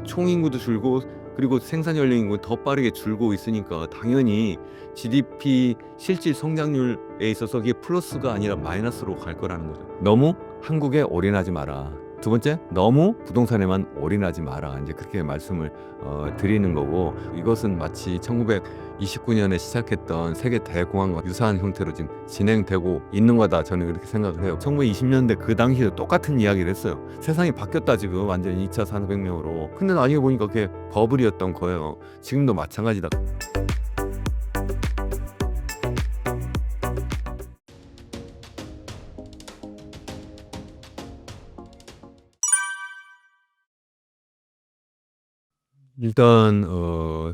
총 인구도 줄고 그리고 생산 연령 인구는 더 빠르게 줄고 있으니까 당연히 GDP 실질 성장률에 있어서 그게 플러스가 아니라 마이너스로 갈 거라는 거죠. 너무 한국에 올인하지 마라. 두 번째, 너무 부동산에만 올인하지 마라. 이제 그렇게 말씀을 드리는 거고, 이것은 마치 1929년에 시작했던 세계 대공황과 유사한 형태로 지금 진행되고 있는 거다. 저는 그렇게 생각을 해요. 1920년대 그 당시에도 똑같은 이야기를 했어요. 세상이 바뀌었다 지금 완전히 2차 산업혁명으로. 근데 나중에 보니까 그게 버블이었던 거예요. 지금도 마찬가지다. 일단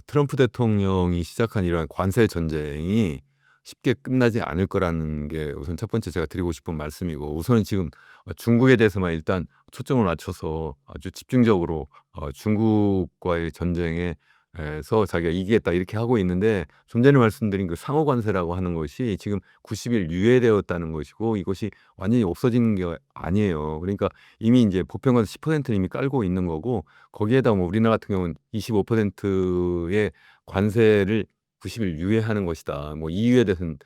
트럼프 대통령이 시작한 이러한 관세 전쟁이 쉽게 끝나지 않을 거라는 게 우선 첫 번째 제가 드리고 싶은 말씀이고, 우선은 지금 중국에 대해서만 일단 초점을 맞춰서 아주 집중적으로 중국과의 전쟁에 에서 자기가 이기겠다 이렇게 하고 있는데, 좀 전에 말씀드린 그 상호 관세라고 하는 것이 지금 90일 유예되었다는 것이고, 이것이 완전히 없어지는 게 아니에요. 그러니까 이미 이제 보편관세 10%는 이미 깔고 있는 거고, 거기에다 뭐 우리나라 같은 경우는 25%의 관세를 90일 유예하는 것이다. 뭐 EU에 대해서는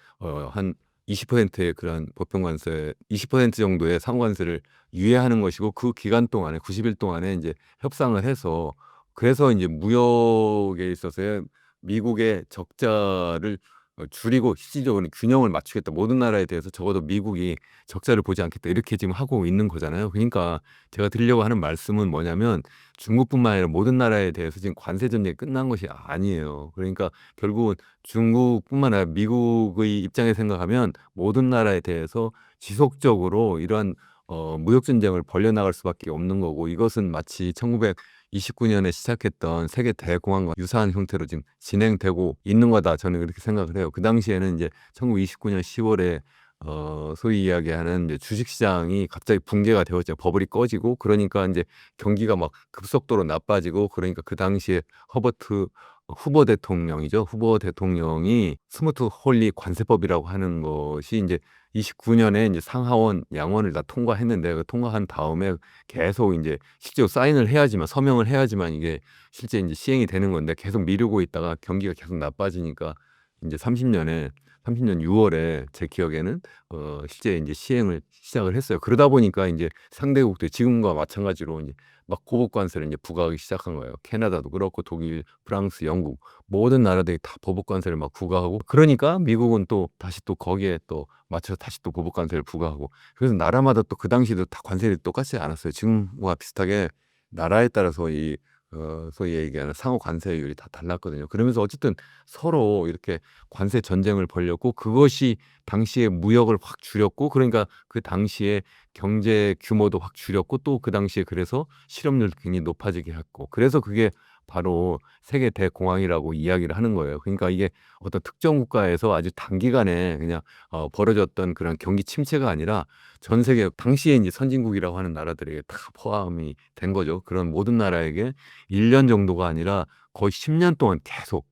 한 20%의 그런 보편관세, 20% 정도의 상호관세를 유예하는 것이고, 그 기간 동안에 90일 동안에 이제 협상을 해서, 그래서 이제 무역에 있어서의 미국의 적자를 줄이고 실질적으로 균형을 맞추겠다. 모든 나라에 대해서 적어도 미국이 적자를 보지 않겠다. 이렇게 지금 하고 있는 거잖아요. 그러니까 제가 드리려고 하는 말씀은 뭐냐면, 중국뿐만 아니라 모든 나라에 대해서 지금 관세 전쟁이 끝난 것이 아니에요. 그러니까 결국은 중국뿐만 아니라 미국의 입장에 생각하면 모든 나라에 대해서 지속적으로 이러한 무역 전쟁을 벌려나갈 수밖에 없는 거고, 이것은 마치 1929년에 시작했던 세계 대공황과 유사한 형태로 지금 진행되고 있는 거다. 저는 그렇게 생각을 해요. 그 당시에는 이제 1929년 10월에 소위 이야기하는 이제 주식시장이 갑자기 붕괴가 되었죠. 버블이 꺼지고, 그러니까 이제 경기가 막 급속도로 나빠지고, 그러니까 그 당시에 허버트 후보 대통령이죠. 후보 대통령이 스무트 홀리 관세법이라고 하는 것이 이제 29년에 이제 상하원 양원을 다 통과했는데, 그 통과한 다음에 계속 이제 실제로 사인을 해야지만, 서명을 해야지만 이게 실제 이제 시행이 되는 건데, 계속 미루고 있다가 경기가 계속 나빠지니까 이제 30년 6월에 제 기억에는 실제 이제 시행을 시작을 했어요. 그러다 보니까 이제 상대국들 지금과 마찬가지로 이제 막 고부 관세를 이제 부과하기 시작한 거예요. 캐나다도 그렇고 독일, 프랑스, 영국 모든 나라들이 다 보복 관세를 막 부과하고, 그러니까 미국은 또 다시 또 거기에 또 맞춰서 다시 또 보복 관세를 부과하고, 그래서 나라마다 또 그 당시에도 다 관세를 똑같지 않았어요. 지금과 비슷하게 나라에 따라서 이 소위 얘기하는 상호 관세율이 다 달랐거든요. 그러면서 어쨌든 서로 이렇게 관세 전쟁을 벌였고, 그것이 당시에 무역을 확 줄였고, 그러니까 그 당시에 경제 규모도 확 줄였고, 또 그 당시에 그래서 실업률도 굉장히 높아지게 했고, 그래서 그게 바로 세계 대공황이라고 이야기를 하는 거예요. 그러니까 이게 어떤 특정 국가에서 아주 단기간에 그냥 벌어졌던 그런 경기 침체가 아니라 전 세계 당시에 이제 선진국이라고 하는 나라들에게 다 포함이 된 거죠. 그런 모든 나라에게 1년 정도가 아니라 거의 10년 동안 계속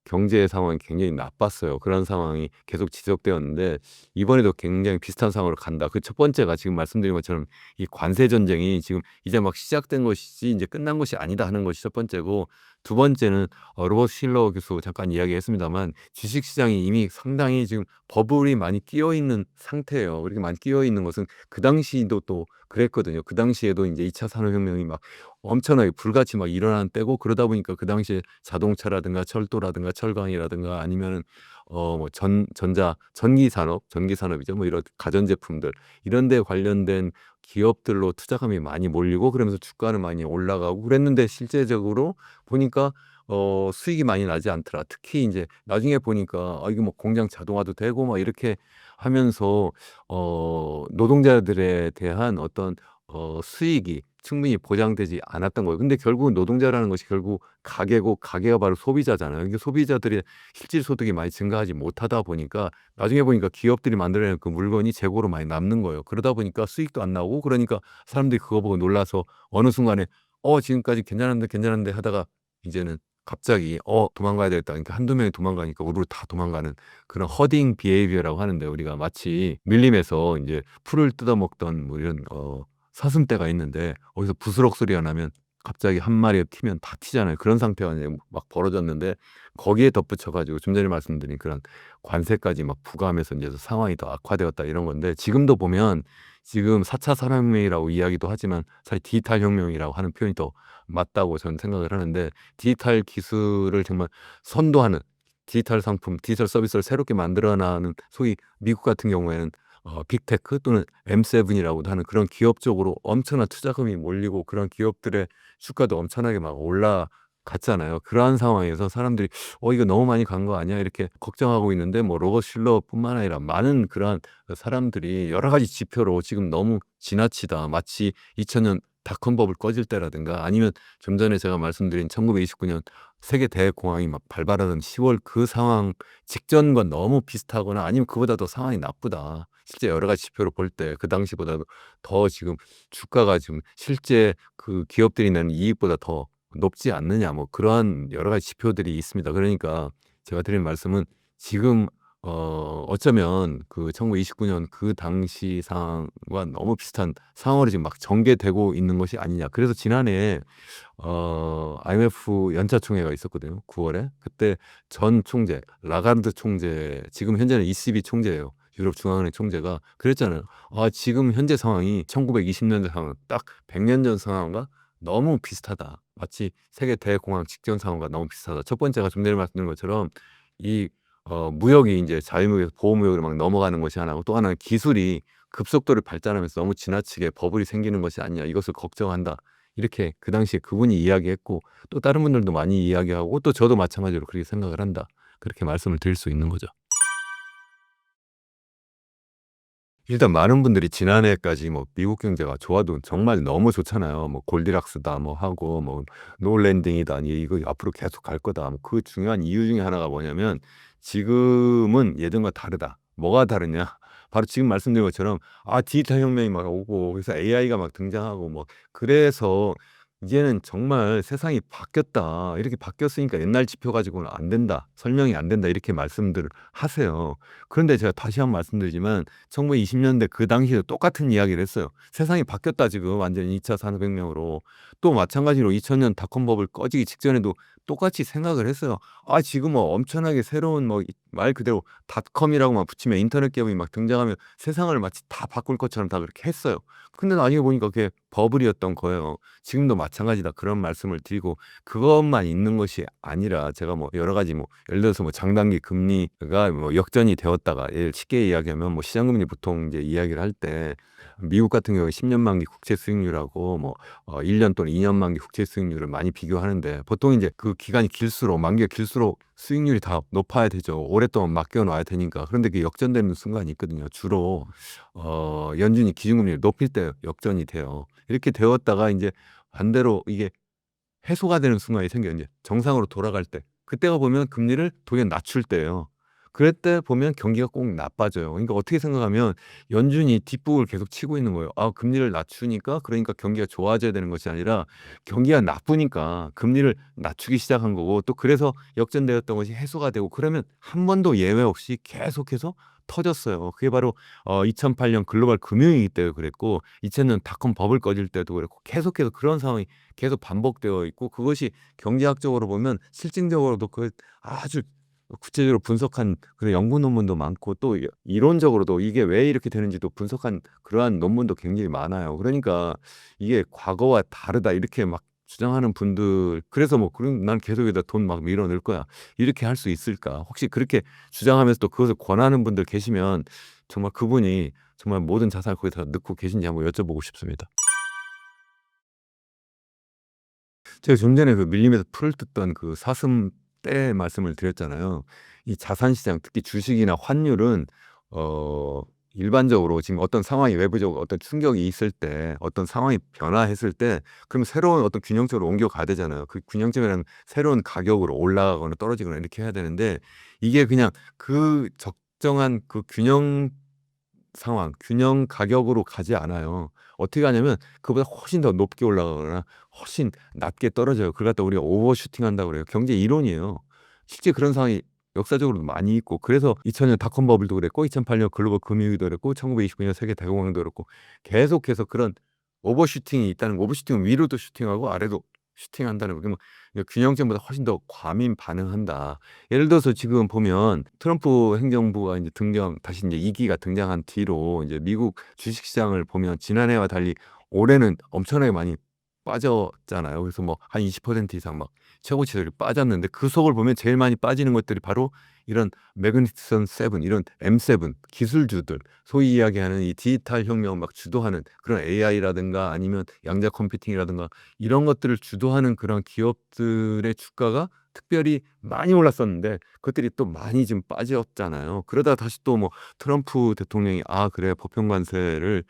경제 상황이 굉장히 나빴어요. 그런 상황이 계속 지속되었는데, 이번에도 굉장히 비슷한 상황으로 간다. 그 첫 번째가 지금 말씀드린 것처럼 이 관세 전쟁이 지금 이제 막 시작된 것이지 이제 끝난 것이 아니다 하는 것이 첫 번째고, 두 번째는 로버트 실러 교수 잠깐 이야기했습니다만, 주식 시장이 이미 상당히 지금 버블이 많이 끼어 있는 상태예요. 이렇게 많이 끼어 있는 것은 그 당시도 또 그랬거든요. 그 당시에도 이제 2차 산업혁명이 막 엄청나게 불같이 막 일어나는 때고, 그러다 보니까 그 당시에 자동차라든가 철도라든가 철강이라든가 아니면은 뭐 전기산업이죠. 뭐 이런 가전제품들 이런 데 관련된 기업들로 투자금이 많이 몰리고, 그러면서 주가는 많이 올라가고 그랬는데, 실제적으로 보니까 수익이 많이 나지 않더라. 특히 이제 나중에 보니까 이거 뭐 공장 자동화도 되고 막 이렇게 하면서 노동자들에 대한 어떤 수익이 충분히 보장되지 않았던 거예요. 근데 결국은 노동자라는 것이 결국 가게고, 가게가 바로 소비자잖아요. 이게 소비자들의 실질 소득이 많이 증가하지 못하다 보니까 나중에 보니까 기업들이 만들어낸 그 물건이 재고로 많이 남는 거예요. 그러다 보니까 수익도 안 나오고, 그러니까 사람들이 그거 보고 놀라서 어느 순간에 지금까지 괜찮은데 괜찮은데 하다가 이제는 갑자기 도망가야 되겠다. 그러니까 한두 명이 도망가니까 우르르 다 도망가는 그런 허딩 비헤이비어라고 하는데, 우리가 마치 밀림에서 이제 풀을 뜯어먹던 뭐 이런 사슴떼가 있는데, 어디서 부스럭 소리가 나면 갑자기 한 마리가 튀면 다 튀잖아요. 그런 상태가 이제 막 벌어졌는데 거기에 덧붙여 가지고 좀 전에 말씀드린 그런 관세까지 막 부과하면서 인제 상황이 더 악화되었다 이런 건데 지금도 보면 지금 4차 산업혁명이라고 이야기도 하지만 사실 디지털 혁명이라고 하는 표현이 더 맞다고 저는 생각을 하는데 디지털 기술을 정말 선도하는 디지털 상품, 디지털 서비스를 새롭게 만들어 나가는 소위 미국 같은 경우에는 빅테크 또는 M7 이라고도 하는 그런 기업 쪽으로 엄청난 투자금이 몰리고 그런 기업들의 주가도 엄청나게 막 올라갔잖아요. 그러한 상황에서 사람들이 '어 이거 너무 많이 간 거 아니야?' 이렇게 걱정하고 있는데 뭐 로버 실러뿐만 아니라 많은 그러한 사람들이 여러 가지 지표로 지금 너무 지나치다. 마치 2000년 닷컴 버블 꺼질 때라든가 아니면 좀 전에 제가 말씀드린 1929년 세계 대공황이 막 발발하던 10월 그 상황 직전과 너무 비슷하거나 아니면 그보다 더 상황이 나쁘다. 실제 여러 가지 지표를 볼 때 그 당시보다도 더 지금 주가가 지금 실제 그 기업들이 내는 이익보다 더 높지 않느냐 뭐 그러한 여러 가지 지표들이 있습니다. 그러니까 제가 드린 말씀은 지금 어쩌면 그 1929년 그 당시 상황과 너무 비슷한 상황으로 지금 막 전개되고 있는 것이 아니냐. 그래서 지난해에 IMF 연차 총회가 있었거든요. 9 월에. 그때 전 총재 라가르드 총재 지금 현재는 ECB 총재예요. 유럽 중앙은행 총재가 그랬잖아요. "아 지금 현재 상황이 1920 년대 상황 딱 100년 전 상황과 너무 비슷하다. 마치 세계 대공황 직전 상황과 너무 비슷하다." 첫 번째가 좀 전에 말씀드린 것처럼 이 무역이 인제 자유무역에서 보호무역으로 막 넘어가는 것이 하나고 또 하나는 기술이 급속도로 발전하면서 너무 지나치게 버블이 생기는 것이 아니냐 이것을 걱정한다. 이렇게 그 당시에 그분이 이야기했고 또 다른 분들도 많이 이야기하고 또 저도 마찬가지로 그렇게 생각을 한다. 그렇게 말씀을 드릴 수 있는 거죠. 일단 많은 분들이 지난해까지 뭐 미국 경제가 좋아도 정말 너무 좋잖아요. 뭐 골디락스다 뭐 하고 뭐 노 랜딩이다. 이거 앞으로 계속 갈 거다. 뭐 그 중요한 이유 중에 하나가 뭐냐면 지금은 예전과 다르다. 뭐가 다르냐? 바로 지금 말씀드린 것처럼 디지털 혁명이 막 오고 그래서 AI가 막 등장하고 뭐 그래서 이제는 정말 '세상이 바뀌었다. 이렇게 바뀌었으니까 옛날 지표 가지고는 안 된다. 설명이 안 된다.' 이렇게 말씀들을 하세요. 그런데 제가 다시 한번 말씀드리지만 1920 년대 그 당시에도 똑같은 이야기를 했어요. "세상이 바뀌었다 지금 완전히 2차 산업혁명으로." 또 마찬가지로 2000년 닷컴 버블 꺼지기 직전에도 똑같이 생각을 했어요. 지금 뭐 엄청나게 새로운 뭐 말 그대로 닷컴이라고만 붙이면 인터넷 기업이 막 등장하면 세상을 마치 다 바꿀 것처럼 다 그렇게 했어요. 근데 나중에 보니까 그게 버블이었던 거예요. 지금도 마찬가지다 그런 말씀을 드리고 그것만 있는 것이 아니라 제가 뭐 여러 가지 뭐 예를 들어서 뭐 장단기 금리가 뭐 역전이 되었다가 쉽게 이야기하면 뭐 시장금리 보통 이제 이야기를 할 때 미국 같은 경우에 10년 만기 국채 수익률하고 뭐 1년 또는 2년 만기 국채 수익률을 많이 비교하는데 보통 이제 그 기간이 길수록 만기가 길수록 수익률이 다 높아야 되죠. 오랫동안 맡겨 놔야 되니까. 그런데 그게 역전되는 순간이 있거든요. 주로 연준이 기준금리를 높일 때 역전이 돼요. 이렇게 되었다가 인제 반대로 이게 해소가 되는 순간이 생겨요 인제 정상으로 돌아갈 때. 그때가 보면 금리를 도리어 낮출 때예요. 그럴 때 보면 경기가 꼭 나빠져요. 그러니까 어떻게 생각하면 연준이 뒷북을 계속 치고 있는 거예요. 금리를 낮추니까 그러니까 경기가 좋아져야 되는 것이 아니라 경기가 나쁘니까 금리를 낮추기 시작한 거고 또 그래서 역전되었던 것이 해소가 되고 그러면 한 번도 예외 없이 계속해서 터졌어요. 그게 바로 2008년 글로벌 금융위기 때도 그랬고 2000년 닷컴 버블 꺼질 때도 그랬고 계속해서 그런 상황이 계속 반복되어 있고 그것이 경제학적으로 보면 실증적으로도 그 아주 구체적으로 분석한 그런 연구 논문도 많고 또 이론적으로도 이게 왜 이렇게 되는지도 분석한 그러한 논문도 굉장히 많아요. 그러니까 이게 "과거와 다르다." 이렇게 막 주장하는 분들 그래서 뭐 "그럼 난 계속 여기다 돈 막 밀어 넣을 거야." 이렇게 할 수 있을까? 혹시 그렇게 주장하면서도 그것을 권하는 분들 계시면 정말 그분이 정말 모든 자산을 거기다 넣고 계신지 한번 여쭤보고 싶습니다. 제가 좀 전에 그 밀림에서 풀을 뜯던 그 사슴 떼 말씀을 드렸잖아요. 이 자산 시장 특히 주식이나 환율은 어 일반적으로 지금 어떤 상황이 외부적으로 어떤 충격이 있을 때 어떤 상황이 변화했을 때 그럼 새로운 어떤 균형점으로 옮겨가야 되잖아요. 그 균형점이라는 새로운 가격으로 올라가거나 떨어지거나 이렇게 해야 되는데 이게 그냥 그 적정한 그 균형 상황, 균형 가격으로 가지 않아요. 어떻게 가냐면 그보다 훨씬 더 높게 올라가거나 훨씬 낮게 떨어져요. 그걸 갖다 우리가 오버슈팅 한다고 그래요. 경제 이론이에요. 실제 그런 상황이 역사적으로도 많이 있고 그래서 2000년 닷컴 버블도 그랬고 2008년 글로벌 금융위기도 그랬고 1929년 세계 대공황도 그렇고 계속해서 그런 오버슈팅이 있다는 거, 오버슈팅은 위로도 슈팅하고 아래도 슈팅한다는 거. 그러면 균형점보다 훨씬 더 과민 반응한다. 예를 들어서 지금 보면 트럼프 행정부가 이제 다시 이제 2기가 등장한 뒤로 이제 미국 주식시장을 보면 지난해와 달리 올해는 엄청나게 많이 빠졌잖아요. 그래서 뭐 한 20% 이상 막 최고치들이 빠졌는데 그 속을 보면 제일 많이 빠지는 것들이 바로 이런 매그니피선트 세븐, 이런 M7 기술주들, 소위 이야기하는 이 디지털 혁명을 막 주도하는 그런 AI라든가 아니면 양자 컴퓨팅이라든가 이런 것들을 주도하는 그런 기업들의 주가가 특별히 많이 올랐었는데 그것들이 또 많이 지금 빠졌잖아요. 그러다가 다시 또 뭐 트럼프 대통령이 그래 보편 관세를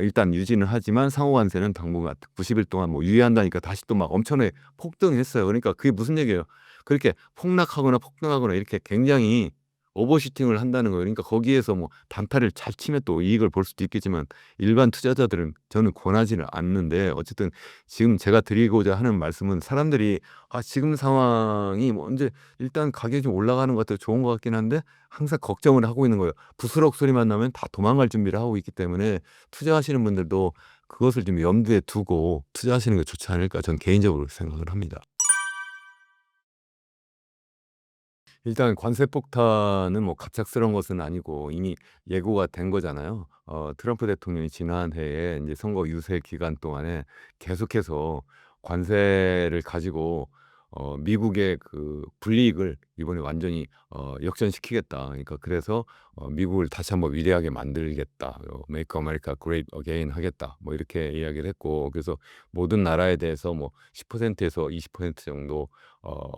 일단 유지는 하지만 상호 관세는 당분간 90일 동안 뭐 유예한다니까 다시 또 막 엄청나게 폭등했어요. 그러니까 그게 무슨 얘기예요? 그렇게 폭락하거나 폭등하거나 이렇게 굉장히 오버슈팅을 한다는 거예요. 그러니까 거기에서 뭐 단타를 잘 치면 또 이익을 볼 수도 있겠지만 일반 투자자들은 저는 권하지는 않는데, 어쨌든 지금 제가 드리고자 하는 말씀은 사람들이 지금 상황이 뭐 언제 일단 가격이 좀 올라가는 것 같아요. 좋은 것 같긴 한데 항상 걱정을 하고 있는 거예요. 부스럭 소리만 나면 다 도망갈 준비를 하고 있기 때문에 투자하시는 분들도 그것을 좀 염두에 두고 투자하시는 게 좋지 않을까 저는 개인적으로 생각을 합니다. 일단 관세 폭탄은 뭐 갑작스러운 것은 아니고 이미 예고가 된 거잖아요. 트럼프 대통령이 지난해에 이제 선거 유세 기간 동안에 계속해서 관세를 가지고 미국의 그 불이익을 이번에 완전히 역전시키겠다. 그러니까 그래서 미국을 다시 한번 위대하게 만들겠다. Make America Great Again 하겠다. 뭐 이렇게 이야기를 했고, 그래서 모든 나라에 대해서 뭐 10%에서 20% 정도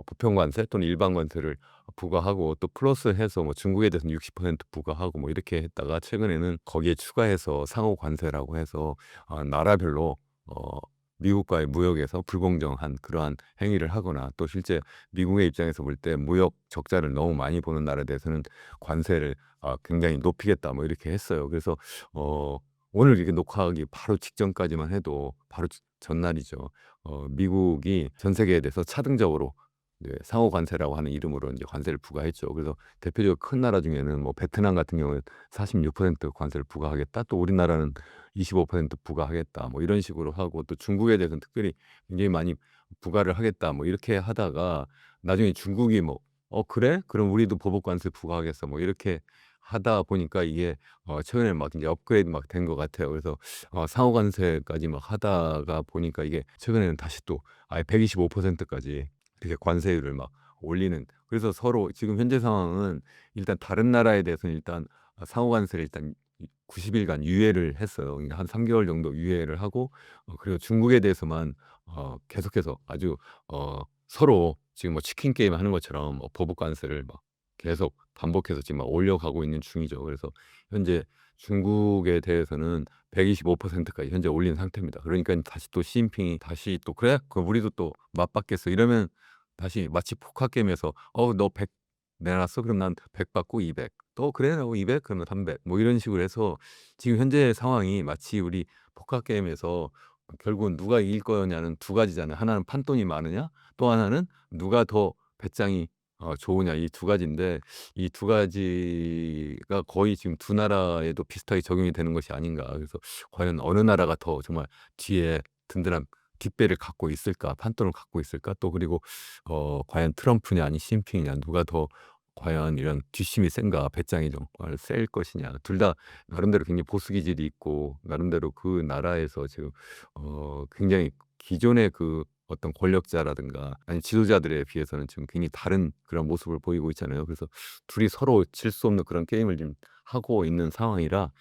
보편 관세 또는 일반 관세를 부과하고, 또 플러스해서 뭐 중국에 대해서는 60% 부과하고 뭐 이렇게 했다가 최근에는 거기에 추가해서 상호 관세라고 해서 나라별로 어 미국과의 무역에서 불공정한 그러한 행위를 하거나, 또 실제 미국의 입장에서 볼 때 무역 적자를 너무 많이 보는 나라에 대해서는 관세를 굉장히 높이겠다 뭐 이렇게 했어요. 그래서 오늘 이렇게 녹화하기 바로 직전까지만 해도 바로 전날이죠. 미국이 전 세계에 대해서 차등적으로 상호 관세라고 하는 이름으로 이제 관세를 부과했죠. 그래서 대표적으로 큰 나라 중에는 뭐 베트남 같은 경우에 46% 관세를 부과하겠다. 또 우리나라는 25% 부과하겠다. 뭐 이런 식으로 하고, 또 중국에 대해서는 특별히 굉장히 많이 부과를 하겠다. 뭐 이렇게 하다가 나중에 중국이 뭐 그래? 그럼 우리도 보복 관세 부과하겠어. 뭐 이렇게 하다 보니까 이게 최근에 막 이제 업그레이드 막 된 것 같아요. 그래서 상호 관세까지 막 하다가 보니까 이게 최근에는 다시 또 아예 125%까지 이렇게 관세율을 막 올리는, 그래서 서로 지금 현재 상황은 일단 다른 나라에 대해서는 일단 상호 관세를 일단 90일간 유예를 했어요. 그러니까 한 3개월 정도 유예를 하고, 그리고 중국에 대해서만 계속해서 아주 서로 지금 뭐 치킨 게임 하는 것처럼 보복 관세를 막 계속 반복해서 지금 막 올려가고 있는 중이죠. 그래서 현재 중국에 대해서는 125%까지 현재 올린 상태입니다. 그러니까 다시 또 시진핑이 다시 또 그래? 그럼 우리도 또 맞받겠어. 이러면 다시 마치 포커 게임에서 너 100 내놨어? 그럼 난 100 받고 200. 또 그래? 너 200? 그러면 300. 뭐 이런 식으로 해서 지금 현재 상황이 마치 우리 포커 게임에서 결국은 누가 이길 거냐는 두 가지잖아요. 하나는 판돈이 많으냐, 또 하나는 누가 더 배짱이 좋으냐, 이 두 가지인데 이 두 가지가 거의 지금 두 나라에도 비슷하게 적용이 되는 것이 아닌가. 그래서 과연 어느 나라가 더 정말 뒤에 든든한 뒷배를 갖고 있을까, 판돈을 갖고 있을까, 또 그리고 과연 트럼프냐 아니 시진핑이냐 누가 더 과연 이런 뒷심이 센가, 배짱이 정말 셀 것이냐. 둘 다 나름대로 굉장히 보수 기질이 있고 나름대로 그 나라에서 지금 굉장히 기존의 그 어떤 권력자라든가 아니 지도자들에 비해서는 지금 굉장히 다른 그런 모습을 보이고 있잖아요. 그래서 둘이 서로 질 수 없는 그런 게임을 지금 하고 있는 상황이라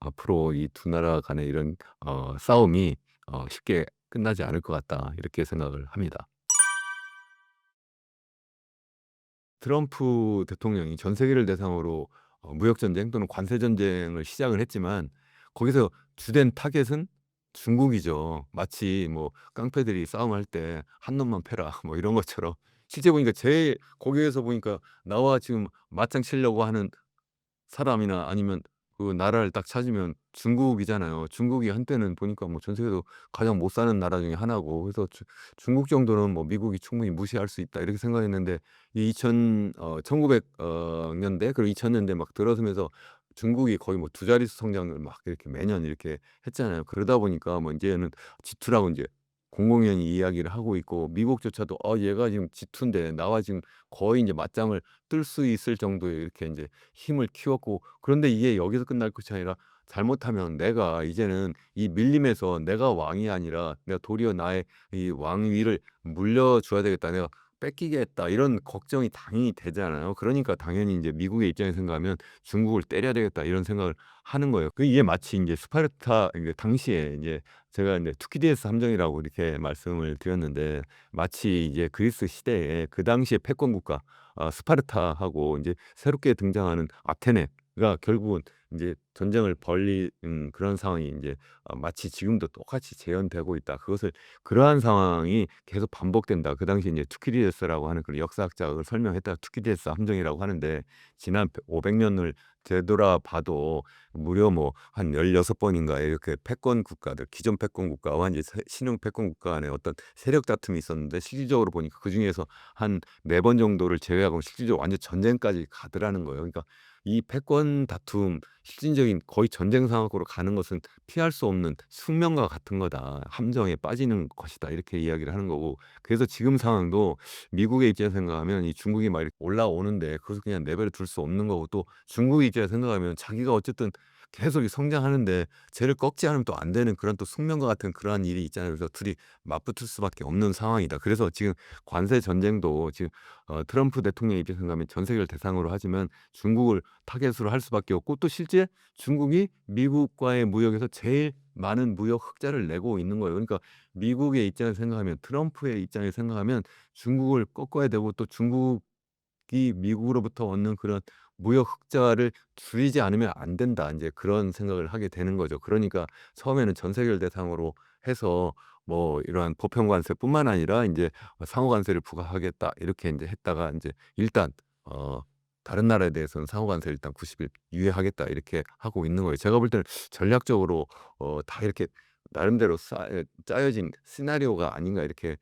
앞으로 이 두 나라 간의 이런 싸움이 쉽게 끝나지 않을 것 같다, 이렇게 생각을 합니다. 트럼프 대통령이 전 세계를 대상으로 무역 전쟁 또는 관세 전쟁을 시작을 했지만 거기서 주된 타겟은 중국이죠. 마치 뭐 깡패들이 싸움할 때 "한 놈만 패라." 뭐 이런 것처럼 실제 보니까 제일 거기에서 보니까 나와 지금 맞짱 치려고 하는 사람이나 아니면 그 나라를 딱 찾으면 중국이잖아요. 중국이 한때는 보니까 뭐 전 세계에서 가장 못 사는 나라 중에 하나고, 그래서 중국 정도는 뭐 '미국이 충분히 무시할 수 있다.' 이렇게 생각했는데 이 1900 년대 그리고 2000 년대 막 들어서면서 중국이 거의 뭐 두 자릿수 성장을 막 이렇게 매년 이렇게 했잖아요. 그러다 보니까 뭐 인제는 G2라고 인제 공공연히 이야기를 하고 있고, 미국조차도 얘가 지금 G2인데 나와 지금 거의 인제 맞짱을 뜰 수 있을 정도의 이렇게 인제 힘을 키웠고, 그런데 이게 여기서 끝날 것이 아니라 잘못하면 내가 이제는 이 밀림에서 내가 왕이 아니라 내가 도리어 나의 이 왕위를 물려줘야 되겠다. 내가 뺏기겠다. 이런 걱정이 당연히 되잖아요. 그러니까 당연히 인제 미국의 입장에서 생각하면 '중국을 때려야 되겠다.' 이런 생각을 하는 거예요. 이게 마치 인제 스파르타, 이게 당시에 인제 제가 인제 투키디데스 함정이라고 이렇게 말씀을 드렸는데, 마치 이제 그리스 시대에 그 당시에 패권 국가 스파르타하고 인제 새롭게 등장하는 아테네가 결국은 인제 전쟁을 벌이는 그런 상황이 인제 마치 지금도 똑같이 재현되고 있다. 그것을 그러한 상황이 계속 반복된다. 그 당시에 인제 투키디데스라고 하는 그런 역사학자가 그걸 설명했다가 투키디데스 함정이라고 하는데, 지난 500 년을 되돌아봐도 무려 뭐 한 16 번인가 이렇게 패권 국가들, 기존 패권 국가와 이제 신흥 패권 국가 간의 어떤 세력 다툼이 있었는데, 실질적으로 보니까 그중에서 한 4번 정도를 제외하고 실질적으로 완전 전쟁까지 가더라는 거예요. 그러니까 이 패권 다툼, 실질적인 거의 전쟁 상황으로 가는 것은 피할 수 없는 숙명과 같은 거다. 함정에 빠지는 것이다. 이렇게 이야기를 하는 거고, 그래서 지금 상황도 미국의 입장에서 생각하면 이 중국이 막 이렇게 올라오는데 그것을 그냥 내버려 둘 수 없는 거고, 또 중국의 입장에서 생각하면 자기가 어쨌든 계속 이 성장하는데 쟤를 꺾지 않으면 또 안 되는 그런 또 숙명과 같은 그러한 일이 있잖아요. 그래서 둘이 맞붙을 수밖에 없는 상황이다. 그래서 지금 관세 전쟁도 지금 트럼프 대통령 입장에서 생각하면 전 세계를 대상으로 하지만 중국을 타겟으로 할 수밖에 없고, 또 실제 중국이 미국과의 무역에서 제일 많은 무역 흑자를 내고 있는 거예요. 그러니까 미국의 입장에서 생각하면, 트럼프의 입장에서 생각하면 중국을 꺾어야 되고, 또 중국이 미국으로부터 얻는 그런 무역 흑자를 줄이지 않으면 안 된다. 인제 그런 생각을 하게 되는 거죠. 그러니까 처음에는 전 세계를 대상으로 해서 뭐 이러한 보편 관세뿐만 아니라 인제 상호 관세를 부과하겠다 이렇게 인제 했다가, 인제 일단 어 다른 나라에 대해서는 상호 관세를 일단 90일 유예하겠다 이렇게 하고 있는 거예요. 제가 볼 때는 전략적으로 다 이렇게 나름대로 짜여진 시나리오가 아닌가 이렇게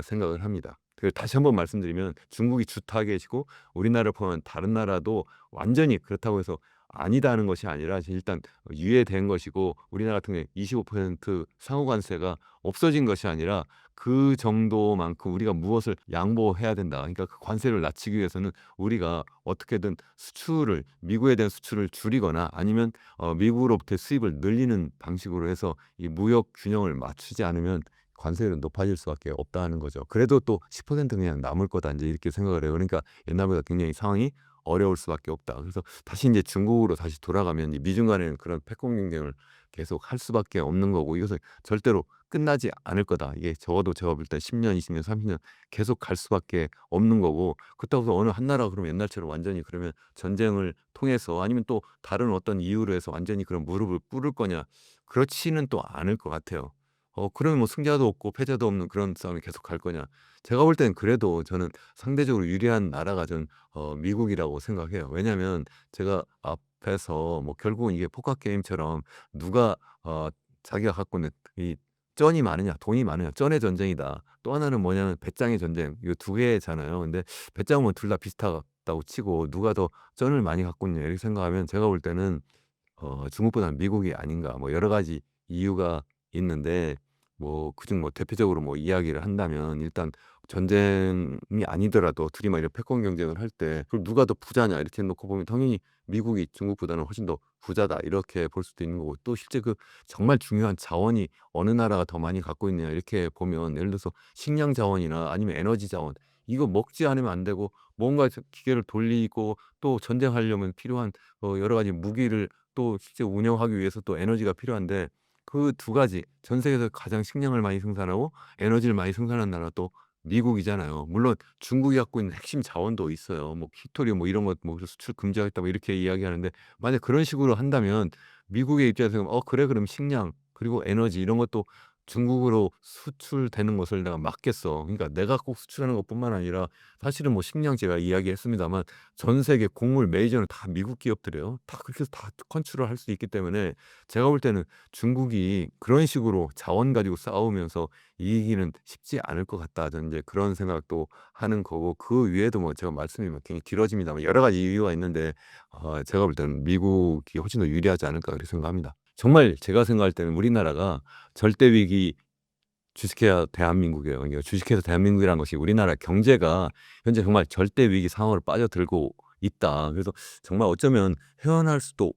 생각을 합니다. 다시 한번 말씀드리면, 중국이 주 타겟이고 우리나라를 포함한 다른 나라도 완전히 그렇다고 해서 아니다는 것이 아니라 일단 유예된 것이고, 우리나라 같은 경우에 25% 상호 관세가 없어진 것이 아니라 그 정도만큼 우리가 무엇을 양보해야 된다. 그러니까 그 관세를 낮추기 위해서는 우리가 어떻게든 수출을, 미국에 대한 수출을 줄이거나 아니면 미국으로부터의 수입을 늘리는 방식으로 해서 이 무역 균형을 맞추지 않으면 관세율은 높아질 수밖에 없다는 거죠. 그래도 또 10% 그냥 남을 거다 인제 이렇게 생각을 해요. 그러니까 옛날보다 굉장히 상황이 어려울 수밖에 없다. 그래서 다시 인제 중국으로 다시 돌아가면 이 미중 간에는 그런 패권 경쟁을 계속 할 수밖에 없는 거고, 이것은 절대로 끝나지 않을 거다. 이게 적어도 제가 볼 때 10 년, 20 년, 30년 계속 갈 수밖에 없는 거고, 그렇다고 해서 어느 한 나라가 그럼 옛날처럼 완전히 그러면 전쟁을 통해서 아니면 또 다른 어떤 이유로 해서 완전히 그런 무릎을 꿇을 거냐, 그렇지는 또 않을 것 같아요. 그러면 뭐 승자도 없고 패자도 없는 그런 싸움이 계속 갈 거냐. 제가 볼 때는 그래도 저는 상대적으로 유리한 나라가 저는 미국이라고 생각해요. 왜냐하면 제가 앞에서 뭐 결국은 이게 포커 게임처럼 누가 자기가 갖고 있는 이 쩐이 많으냐 돈이 많으냐, 쩐의 전쟁이다. 또 하나는 뭐냐면 배짱의 전쟁. 이거 두 개잖아요. 근데 배짱은 뭐 둘 다 비슷하다고 치고 누가 더 쩐을 많이 갖고 있냐 이렇게 생각하면, 제가 볼 때는 중국보다는 미국이 아닌가. 뭐 여러 가지 이유가 있는데, 뭐 그중 뭐 대표적으로 뭐 이야기를 한다면, 일단 전쟁이 아니더라도 둘이 막 이렇게 패권 경쟁을 할 때 그럼 누가 더 부자냐 이렇게 해 놓고 보면 당연히 미국이 중국보다는 훨씬 더 부자다 이렇게 볼 수도 있는 거고, 또 실제 그 정말 중요한 자원이 어느 나라가 더 많이 갖고 있느냐 이렇게 보면, 예를 들어서 식량 자원이나 아니면 에너지 자원, 이거 먹지 않으면 안 되고 뭔가 기계를 돌리고 또 전쟁하려면 필요한 여러 가지 무기를 또 실제 운영하기 위해서 또 에너지가 필요한데, 그 두 가지 전 세계에서 가장 식량을 많이 생산하고 에너지를 많이 생산하는 나라가 또 미국이잖아요. 물론 중국이 갖고 있는 핵심 자원도 있어요. 뭐 히토리움 뭐 이런 것 뭐 수출 금지하겠다 뭐 이렇게 이야기하는데, 만약 그런 식으로 한다면 미국의 입장에서 그래 그럼 식량 그리고 에너지 이런 것도 중국으로 수출되는 것을 내가 막겠어. 그러니까 내가 꼭 수출하는 것뿐만 아니라 사실은 뭐 식량 제가 이야기했습니다만 전 세계 곡물 메이저는 다 미국 기업들이에요. 다 그렇게 해서 다 컨트롤할 수 있기 때문에 제가 볼 때는 중국이 그런 식으로 자원 가지고 싸우면서 이기기는 쉽지 않을 것 같다. 저는 이제 그런 생각도 하는 거고 그 위에도 뭐 제가 말씀이 뭐 굉장히 길어집니다만 여러 가지 이유가 있는데 제가 볼 때는 미국이 훨씬 더 유리하지 않을까 그렇게 생각합니다. 정말 제가 생각할 때는 우리나라가 절대 위기 주식회사 대한민국이에요. 그러니까 주식회사 대한민국이라는 것이 우리나라 경제가 현재 정말 절대 위기 상황으로 빠져들고 있다. 그래서 정말 어쩌면 헤어날 수도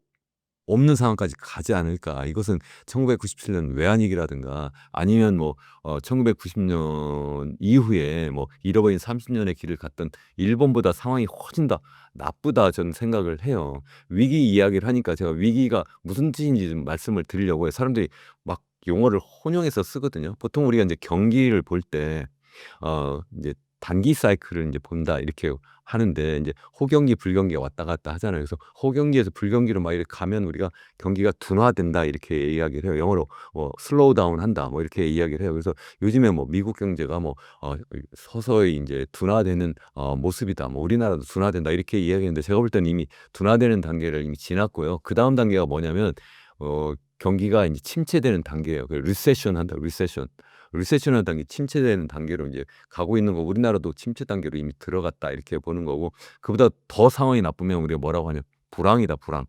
없는 상황까지 가지 않을까. 이것은 1997년 외환위기라든가 아니면 뭐 1990년 이후에 뭐 잃어버린 30년의 길을 갔던 일본보다 상황이 훨씬 더 나쁘다 저는 생각을 해요. 위기 이야기를 하니까 제가 위기가 무슨 뜻인지 좀 말씀을 드리려고 해요. 사람들이 막 용어를 혼용해서 쓰거든요. 보통 우리가 이제 경기를 볼 때 이제 단기 사이클을 이제 본다 이렇게 하는데 이제 호경기, 불경기가 왔다 갔다 하잖아요. 그래서 호경기에서 불경기로 막 이렇게 가면 우리가 경기가 둔화된다 이렇게 이야기를 해요. 영어로 슬로우 다운 한다 뭐 이렇게 이야기를 해요. 그래서 요즘에 뭐 미국 경제가 뭐 서서히 인제 둔화되는 모습이다. 뭐 우리나라도 둔화된다 이렇게 이야기했는데 제가 볼 때는 이미 둔화되는 단계를 이미 지났고요. 그다음 단계가 뭐냐면 경기가 인제 침체되는 단계예요. 그 리세션 한다 리세션. 리세션하는 단계 침체되는 단계로 인제 가고 있는 거고 우리나라도 침체 단계로 이미 들어갔다 이렇게 보는 거고 그보다 더 상황이 나쁘면 우리가 뭐라고 하냐면 불황이다 불황.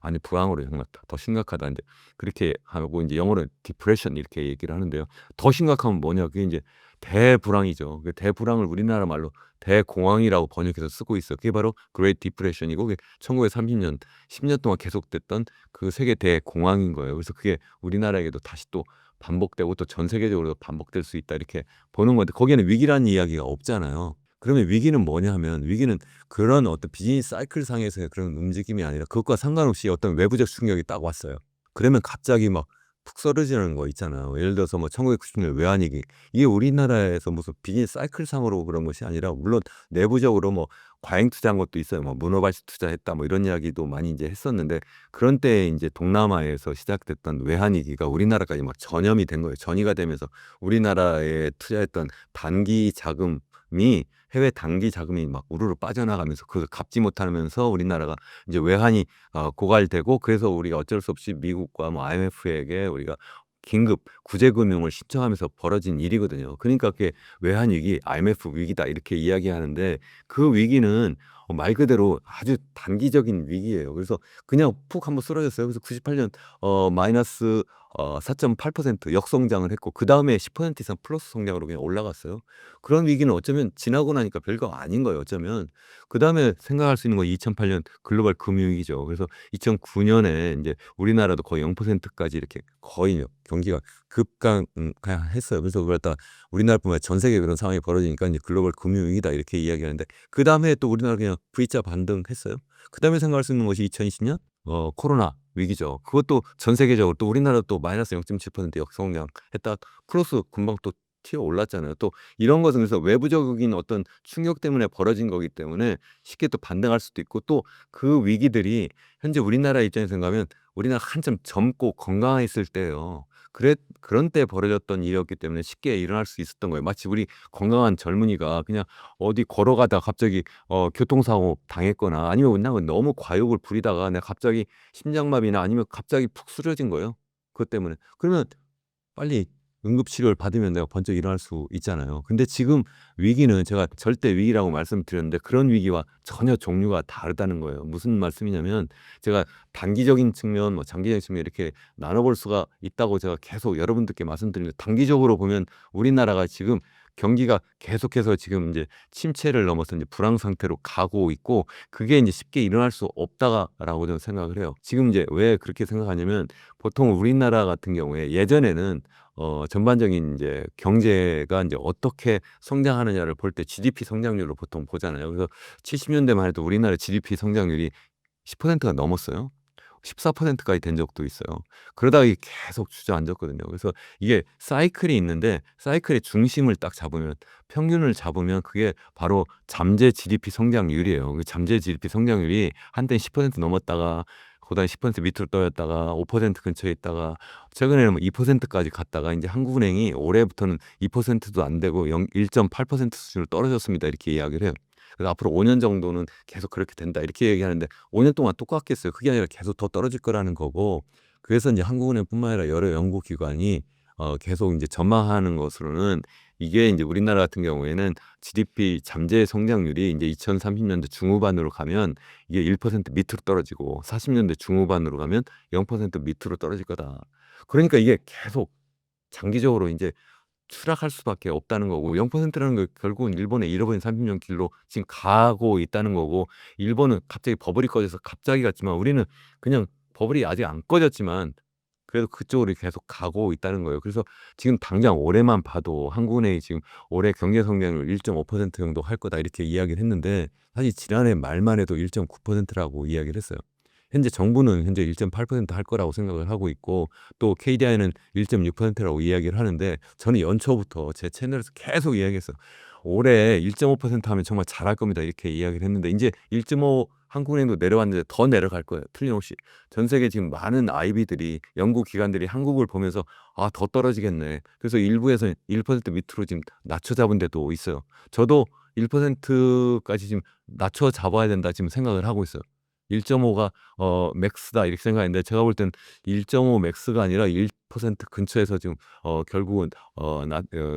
아니 불황으로 정말 더 심각하다 인제 그렇게 하고 인제 영어로는 디프레션 이렇게 얘기를 하는데요. 더 심각하면 뭐냐 그게 인제 대불황이죠. 그 대불황을 우리나라 말로 대공황이라고 번역해서 쓰고 있어요. 그게 바로 그레이트 디프레션이고 그게 1930년 10년 동안 계속됐던 그 세계 대공황인 거예요. 그래서 그게 우리나라에게도 다시 또 반복되고 또 전 세계적으로 반복될 수 있다 이렇게 보는 건데 거기에는 위기라는 이야기가 없잖아요. 그러면 위기는 뭐냐 하면 위기는 그런 어떤 비즈니스 사이클 상에서의 그런 움직임이 아니라 그것과 상관없이 어떤 외부적 충격이 딱 왔어요. 그러면 갑자기 막 푹 쓰러지는 거 있잖아요. 예를 들어서 뭐 1990년 외환위기 이게 우리나라에서 무슨 비즈니스 사이클 상으로 그런 것이 아니라 물론 내부적으로 뭐 과잉 투자한 것도 있어요. 뭐 문어발식 투자했다 뭐 이런 이야기도 많이 인제 했었는데 그런 때에 인제 동남아에서 시작됐던 외환위기가 우리나라까지 막 전염이 된 거예요. 전이가 되면서 우리나라에 투자했던 단기 자금이 해외 단기 자금이 막 우르르 빠져나가면서 그걸 갚지 못하면서 우리나라가 이제 외환이 고갈되고 그래서 우리가 어쩔 수 없이 미국과 뭐 IMF에게 우리가 긴급 구제 금융을 신청하면서 벌어진 일이거든요. 그러니까 그게 외환위기, IMF 위기다 이렇게 이야기하는데 그 위기는 말 그대로 아주 단기적인 위기예요. 그래서 그냥 푹 한번 쓰러졌어요. 그래서 98년 마이너스 4.8% 역성장을 했고 그다음에 10% 이상 플러스 성장으로 그냥 올라갔어요. 그런 위기는 어쩌면 지나고 나니까 별거 아닌 거예요 어쩌면. 그다음에 생각할 수 있는 건 2008년 글로벌 금융위기죠. 그래서 2009년에 인제 우리나라도 거의 0% 까지 이렇게 거의 경기가 급강하했어요. 그래서 그걸 갖다가 우리나라뿐만 아니라 전 세계에 그런 상황이 벌어지니까 인제 글로벌 금융위기다 이렇게 이야기하는데 그다음에 또 우리나라 그냥 V자 반등했어요. 그다음에 생각할 수 있는 것이 2020년 코로나 위기죠. 그것도 전 세계적으로 또 우리나라도 또 마이너스 0.7% 역성장했다가 플러스 금방 또 튀어 올랐잖아요. 또 이런 것은 그래서 외부적인 어떤 충격 때문에 벌어진 거기 때문에 쉽게 또 반등할 수도 있고 또 그 위기들이 현재 우리나라 입장에서 생각하면 우리나라가 한참 젊고 건강했을 때예요. 그런 때 벌어졌던 일이었기 때문에 쉽게 일어날 수 있었던 거예요. 마치 우리 건강한 젊은이가 그냥 어디 걸어가다가 갑자기 교통사고 당했거나 아니면 그냥 너무 과욕을 부리다가 내가 갑자기 심장마비나 아니면 갑자기 푹 쓰러진 거예요, 그것 때문에. 그러면 빨리 응급치료를 받으면 내가 번쩍 일어날 수 있잖아요. 근데 지금 위기는 제가 절대 위기라고 말씀드렸는데 그런 위기와 전혀 종류가 다르다는 거예요. 무슨 말씀이냐면 제가 단기적인 측면 뭐 장기적인 측면 이렇게 나눠 볼 수가 있다고 제가 계속 여러분들께 말씀드리는데 단기적으로 보면 우리나라가 지금 경기가 계속해서 지금 인제 침체를 넘어서 인제 불황 상태로 가고 있고 그게 인제 쉽게 일어날 수 없다라고 저는 생각을 해요. 지금 이제 왜 그렇게 생각하냐면 보통 우리나라 같은 경우에 예전에는 전반적인 인제 경제가 인제 어떻게 성장하느냐를 볼 때 GDP 성장률을 보통 보잖아요. 그래서 70 년대만 해도 우리나라 GDP 성장률이 10%가 넘었어요. 14% 까지 된 적도 있어요. 그러다가 이게 계속 주저앉았거든요. 그래서 이게 사이클이 있는데 사이클의 중심을 딱 잡으면 평균을 잡으면 그게 바로 잠재 GDP 성장률이에요. 그 잠재 GDP 성장률이 한때는 10% 넘었다가 보다 10% 밑으로 떨어졌다가 5% 근처에 있다가 최근에는 뭐 2%까지 갔다가 인제 한국은행이 올해부터는 2%도 안 되고 1.8% 수준으로 떨어졌습니다. 이렇게 이야기를 해요. 그래서 "앞으로 5년 정도는 계속 그렇게 된다." 이렇게 얘기하는데 5년 동안 똑같겠어요. 그게 아니라 계속 더 떨어질 거라는 거고, 그래서 인제 한국은행뿐만 아니라 여러 연구기관이 계속 인제 전망하는 것으로는 이게 인제 우리나라 같은 경우에는 GDP 잠재 성장률이 인제 2030년대 중후반으로 가면 이게 1% 밑으로 떨어지고 40년대 중후반으로 가면 0% 밑으로 떨어질 거다. 그러니까 이게 계속 장기적으로 인제 추락할 수밖에 없다는 거고, 0%라는 거 결국은 일본의 잃어버린 30년 길로 지금 가고 있다는 거고, 일본은 갑자기 버블이 꺼져서 갑자기 갔지만 우리는 그냥 버블이 아직 안 꺼졌지만 그래도 그쪽으로 계속 가고 있다는 거예요. 그래서 지금 당장 올해만 봐도 한국은행이 지금 올해 경제 성장률 1.5% 정도 할 거다 이렇게 이야기를 했는데, 사실 지난해 말만 해도 1.9%라고 이야기를 했어요. 현재 정부는 현재 1.8%할 거라고 생각을 하고 있고, 또 KDI는 1.6%라고 이야기를 하는데, 저는 연초부터 제 채널에서 계속 이야기했어요. "올해 1.5% 하면 정말 잘할 겁니다." 이렇게 이야기를 했는데 인제 1.5 한국은행도 내려왔는데 더 내려갈 거예요, 틀림없이. 전 세계 지금 많은 IB들이, 연구기관들이 한국을 보면서 '아 더 떨어지겠네.' 그래서 일부에서는 1% 밑으로 지금 낮춰 잡은 데도 있어요. 저도 1%까지 지금 낮춰 잡아야 된다 지금 생각을 하고 있어요. 1.5가 맥스다 이렇게 생각했는데, 제가 볼 땐 1.5 맥스가 아니라 1% 근처에서 지금 결국은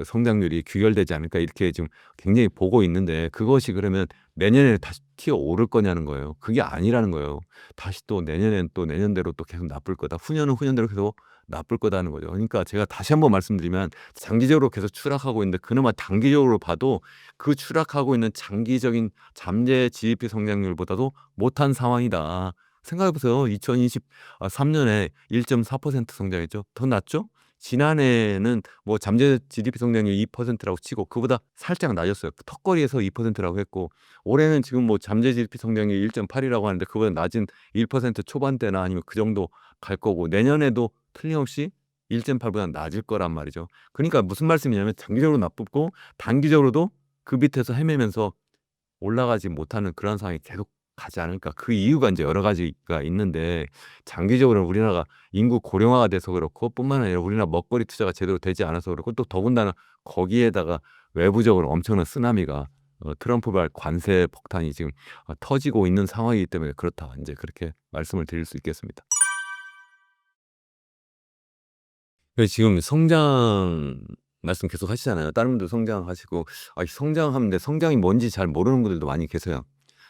성장률이 규결되지 않을까 이렇게 지금 굉장히 보고 있는데, 그것이 그러면 내년에 다시 튀어오를 거냐는 거예요. 그게 아니라는 거예요. 다시 또 내년엔 또 내년대로 또 계속 나쁠 거다. 후년은 후년대로 계속 나쁠 거다는 거죠. 그러니까 제가 다시 한번 말씀드리면, 장기적으로 계속 추락하고 있는데 그나마 단기적으로 봐도 그 추락하고 있는 장기적인 잠재 GDP 성장률보다도 못한 상황이다. 생각해 보세요. 2023 년에 1.4% 성장했죠. 더 낮죠? 지난해에는 뭐 잠재 GDP 성장률 2%라고 치고 그보다 살짝 낮았어요. 턱걸이에서 2%라고 했고, 올해는 지금 뭐 잠재 GDP 성장률 1.8이라고 하는데 그보다 낮은 1% 초반대나 아니면 그 정도 갈 거고, 내년에도 틀림없이 1.8보다 낮을 거란 말이죠. 그러니까 무슨 말씀이냐면 장기적으로 나쁘고 단기적으로도 그 밑에서 헤매면서 올라가지 못하는 그런 상황이 계속 가지 않을까. 그 이유가 인제 여러 가지가 있는데, 장기적으로는 우리나라가 인구 고령화가 돼서 그렇고, 뿐만 아니라 우리나라 먹거리 투자가 제대로 되지 않아서 그렇고, 또 더군다나 거기에다가 외부적으로 엄청난 쓰나미가 트럼프발 관세 폭탄이 지금 터지고 있는 상황이기 때문에 그렇다. 인제 그렇게 말씀을 드릴 수 있겠습니다. 지금 성장 말씀 계속 하시잖아요. 다른 분들 성장하시고, 이 성장하는데 성장이 뭔지 잘 모르는 분들도 많이 계세요.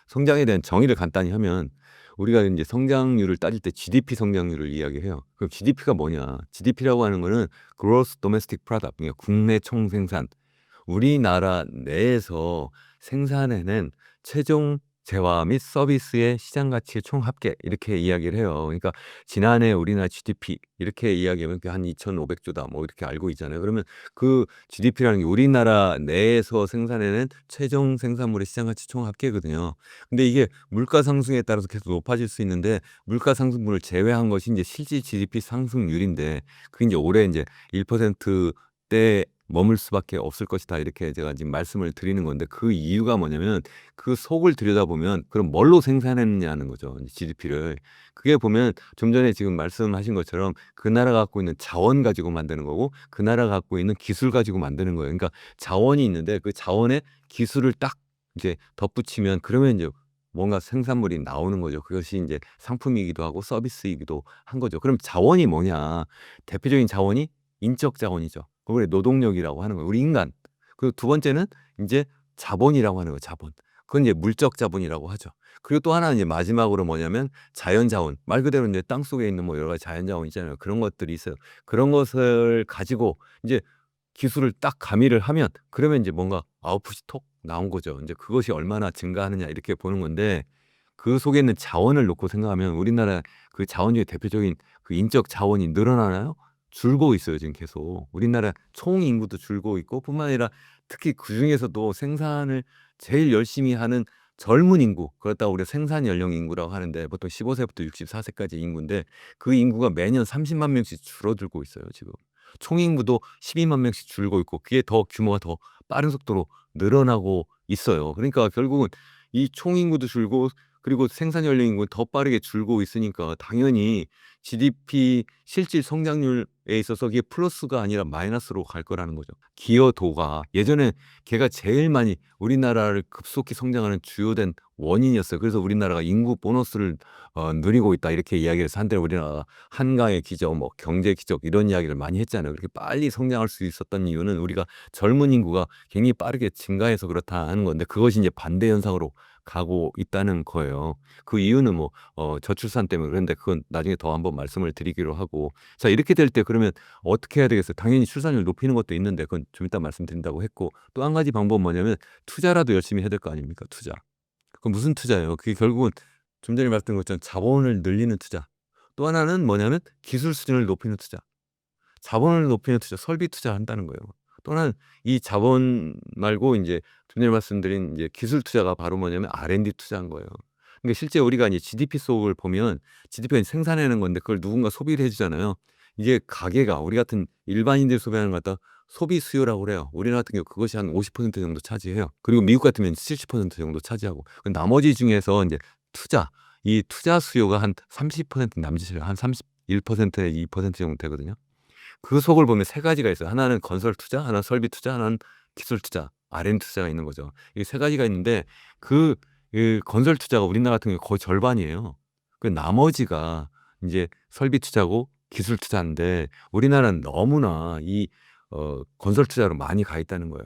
성장에 대한 정의를 간단히 하면, 우리가 인제 성장률을 따질 때 GDP 성장률을 이야기해요. 그럼 GDP가 뭐냐? GDP라고 하는 거는 Gross Domestic Product, 그러니까 국내 총생산. 우리나라 내에서 생산해낸 최종 재화 및 서비스의 시장 가치의 총 합계, 이렇게 이야기를 해요. 그러니까 지난해 우리나라 GDP 이렇게 이야기하면 그 한 2,500 조다 뭐 이렇게 알고 있잖아요. 그러면 그 GDP라는 게 우리나라 내에서 생산해낸 최종 생산물의 시장 가치 총 합계거든요. 근데 이게 물가 상승에 따라서 계속 높아질 수 있는데, 물가 상승분을 제외한 것이 인제 실질 GDP 상승률인데, 그게 인제 올해 인제 1%대 머물 수밖에 없을 것이다 이렇게 제가 지금 말씀을 드리는 건데, 그 이유가 뭐냐면 그 속을 들여다보면 그럼 뭘로 생산했느냐는 거죠, GDP를. 그게 보면 좀 전에 지금 말씀하신 것처럼 그 나라가 갖고 있는 자원 가지고 만드는 거고, 그 나라가 갖고 있는 기술 가지고 만드는 거예요. 그러니까 자원이 있는데 그 자원에 기술을 딱 이제 덧붙이면 그러면 이제 뭔가 생산물이 나오는 거죠. 그것이 인제 상품이기도 하고 서비스이기도 한 거죠. 그럼 자원이 뭐냐? 대표적인 자원이 인적 자원이죠. 그걸 노동력이라고 하는 거예요. 우리 인간. 그리고 두 번째는 인제 자본이라고 하는 거예요, 자본. 그건 이제 물적 자본이라고 하죠. 그리고 또 하나는 이제 마지막으로 뭐냐면 자연 자원. 말 그대로 인제 땅속에 있는 뭐 여러 가지 자연 자원 있잖아요. 그런 것들이 있어요. 그런 것을 가지고 인제 기술을 딱 가미를 하면 그러면 인제 뭔가 아웃풋이 톡 나온 거죠. 인제 그것이 얼마나 증가하느냐 이렇게 보는 건데, 그 속에 있는 자원을 놓고 생각하면 우리나라 그 자원 중에 대표적인 그 인적 자원이 늘어나나요? 줄고 있어요 지금 계속. 우리나라 총 인구도 줄고 있고, 뿐만 아니라 특히 그중에서도 생산을 제일 열심히 하는 젊은 인구, 그렇다고 우리가 생산 연령 인구라고 하는데 보통 15 세부터 64 세까지 인구인데, 그 인구가 매년 30만 명씩 줄어들고 있어요 지금. 총 인구도 12만 명씩 줄고 있고, 그게 더 규모가 더 빠른 속도로 늘어나고 있어요. 그러니까 결국은 이 총 인구도 줄고 그리고 생산 연령 인구는 더 빠르게 줄고 있으니까 당연히 GDP 실질 성장률에 있어서 이게 플러스가 아니라 마이너스로 갈 거라는 거죠. 기여도가 예전에 걔가 제일 많이 우리나라를 급속히 성장하는 주요된 원인이었어요. 그래서 우리나라가 인구 보너스를 누리고 있다 이렇게 이야기를 해서 한때 우리나라가 한강의 기적, 뭐 경제 기적 이런 이야기를 많이 했잖아요. 그렇게 빨리 성장할 수 있었던 이유는 우리가 젊은 인구가 굉장히 빠르게 증가해서 그렇다 하는 건데 그것이 이제 반대 현상으로 가고 있다는 거예요. 그 이유는 뭐 저출산 때문에 그런데 그건 나중에 더 한번 말씀을 드리기로 하고 자 이렇게 될 때 그러면 어떻게 해야 되겠어요? 당연히 출산율 높이는 것도 있는데 그건 좀 이따 말씀드린다고 했고 또 한 가지 방법은 뭐냐면 투자라도 열심히 해야 될 거 아닙니까? 투자. 그건 무슨 투자예요? 그게 결국은 좀 전에 말씀드린 것처럼 자본을 늘리는 투자. 또 하나는 뭐냐면 기술 수준을 높이는 투자. 자본을 높이는 투자, 설비 투자한다는 거예요. 또는 이 자본 말고 인제 좀 전에 말씀드린 이제 기술 투자가 바로 뭐냐면 R&D 투자인 거예요. 그러니까 실제 우리가 이제 GDP 속을 보면 GDP가 생산해내는 건데 그걸 누군가 소비를 해 주잖아요. 이게 가계가 우리 같은 일반인들이 소비하는 걸 갖다 소비 수요라고 그래요. 우리나라 같은 경우 그것이 한 50% 정도 차지해요. 그리고 미국 같으면 70% 정도 차지하고 그 나머지 중에서 인제 투자, 이 투자 수요가 한 30% 남짓이에요. 한 31%에 2% 정도 되거든요. 그 속을 보면 세 가지가 있어요. 하나는 건설 투자, 하나는 설비 투자, 하나는 기술 투자, R&D 투자가 있는 거죠. 이 세 가지가 있는데 그 건설 투자가 우리나라 같은 경우에 거의 절반이에요. 그 나머지가 인제 설비 투자고 기술 투자인데 우리나라는 너무나 이 건설 투자로 많이 가 있다는 거예요.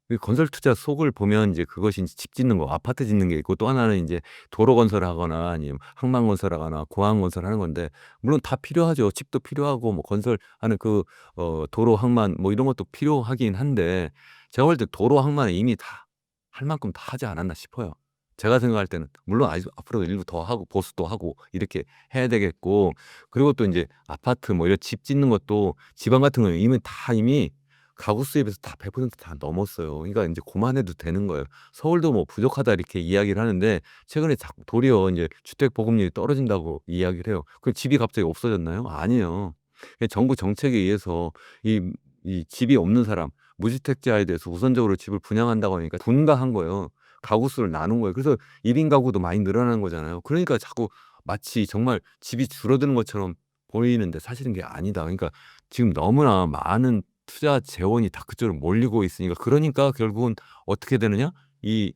그 건설 투자 속을 보면 이제 그것이 인제 집 짓는 거, 아파트 짓는 게 있고 또 하나는 인제 도로 건설하거나 아니면 항만 건설하거나 공항 건설하는 건데 물론 다 필요하죠. 집도 필요하고 뭐 건설하는 그 도로 항만 뭐 이런 것도 필요하긴 한데 제가 볼 때 도로 항만은 이미 다 할 만큼 다 하지 않았나 싶어요. 제가 생각할 때는 물론 아직 앞으로도 일부 더 하고 보수도 하고 이렇게 해야 되겠고 그리고 또 인제 아파트 뭐 이런 집 짓는 것도 지방 같은 경우는 이미 가구 수입에서 다 100% 다 넘었어요. 그러니까 인제 고만해도 되는 거예요. 서울도 뭐 "부족하다." 이렇게 이야기를 하는데 최근에 자꾸 도리어 인제 주택 보급률이 떨어진다고 이야기를 해요. 그럼 집이 갑자기 없어졌나요? 아니에요. 그냥 정부 정책에 의해서 이 집이 없는 사람, 무주택자에 대해서 우선적으로 집을 분양한다고 하니까 분가한 거예요. 가구 수를 나눈 거예요. 그래서 1인 가구도 많이 늘어나는 거잖아요. 그러니까 자꾸 마치 정말 집이 줄어드는 것처럼 보이는데 사실은 그게 아니다. 그러니까 지금 너무나 많은 투자 재원이 다 그쪽으로 몰리고 있으니까 그러니까 결국은 어떻게 되느냐? 이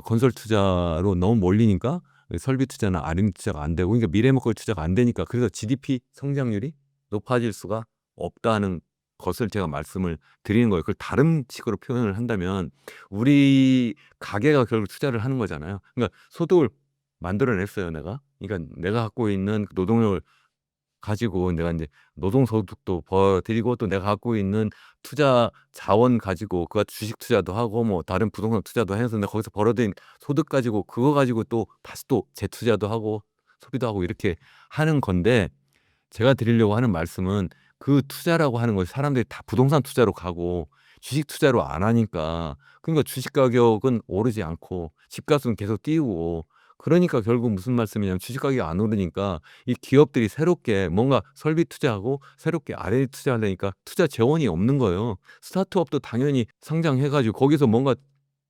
건설 투자로 너무 몰리니까 설비 투자나 R&D 투자가 안 되고 그러니까 미래 먹거리 투자가 안 되니까 그래서 GDP 성장률이 높아질 수가 없다는 것을 제가 말씀을 드리는 거예요. 그걸 다른 식으로 표현을 한다면 우리 가계가 결국 투자를 하는 거잖아요. 그러니까 소득을 만들어 냈어요, 내가. 그러니까 내가 갖고 있는 그 노동력을 가지고 내가 인제 노동소득도 벌어 들이고 또 내가 갖고 있는 투자 자원 가지고 그거 주식 투자도 하고 뭐 다른 부동산 투자도 해서 내가 거기서 벌어들인 소득 가지고 그거 가지고 또 다시 또 재투자도 하고 소비도 하고 이렇게 하는 건데 제가 드리려고 하는 말씀은 그 투자라고 하는 것이 사람들이 다 부동산 투자로 가고 주식 투자로 안 하니까 그러니까 주식 가격은 오르지 않고 집값은 계속 뛰고 그러니까 결국 무슨 말씀이냐면 주식 가격이 안 오르니까 이 기업들이 새롭게 뭔가 설비 투자하고 새롭게 R&D 투자하려니까 투자 재원이 없는 거예요. 스타트업도 당연히 상장해 가지고 거기서 뭔가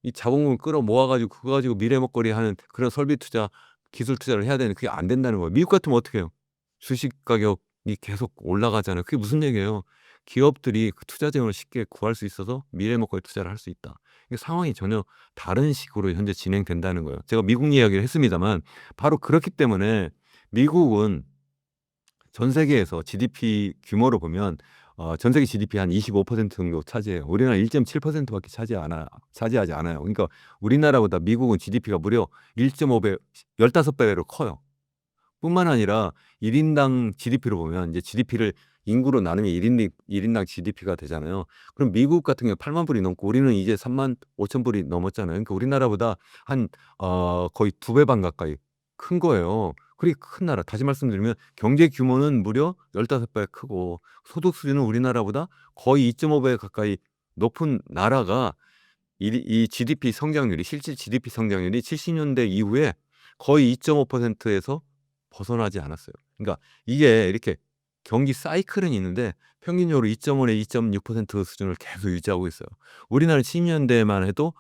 이 자본금을 끌어모아 가지고 그거 가지고 미래 먹거리 하는 그런 설비 투자, 기술 투자를 해야 되는데 그게 안 된다는 거예요. 미국 같으면 어떻게 해요? 주식 가격이 계속 올라가잖아요. 그게 무슨 얘기예요? 기업들이 그 투자 재원을 쉽게 구할 수 있어서 미래 먹거리 투자를 할 수 있다. 이게 상황이 전혀 다른 식으로 현재 진행된다는 거예요. 제가 미국 이야기를 했습니다만 바로 그렇기 때문에 미국은 전 세계에서 GDP 규모로 보면 전 세계 GDP 한 25% 정도 차지해요. 우리나라 1.7% 밖에 차지하지 않아요. 그러니까 우리나라보다 미국은 GDP가 무려 1.5배, 15배로 커요. 뿐만 아니라 1 인당 GDP로 보면 이제 GDP를 인구로 나누면 1 인당 GDP가 되잖아요. 그럼 미국 같은 경우에 8만 불이 넘고 우리는 이제 3만 5천 불이 넘었잖아요. 그러니까 우리나라보다 한 거의 2배 반 가까이 큰 거예요. 그리 큰 나라 다시 말씀드리면 경제 규모는 무려 15배 크고 소득 수준은 우리나라보다 거의 2.5배 가까이 높은 나라가 이 GDP 성장률이 실질 GDP 성장률이 70년대 이후에 거의 2.5%에서 벗어나지 않았어요. 그러니까 이게 이렇게 경기 사이클은 있는데 평균적으로 2.5에 2.6% 수준을 계속 유지하고 있어요. 우리나라는 70년대만 해도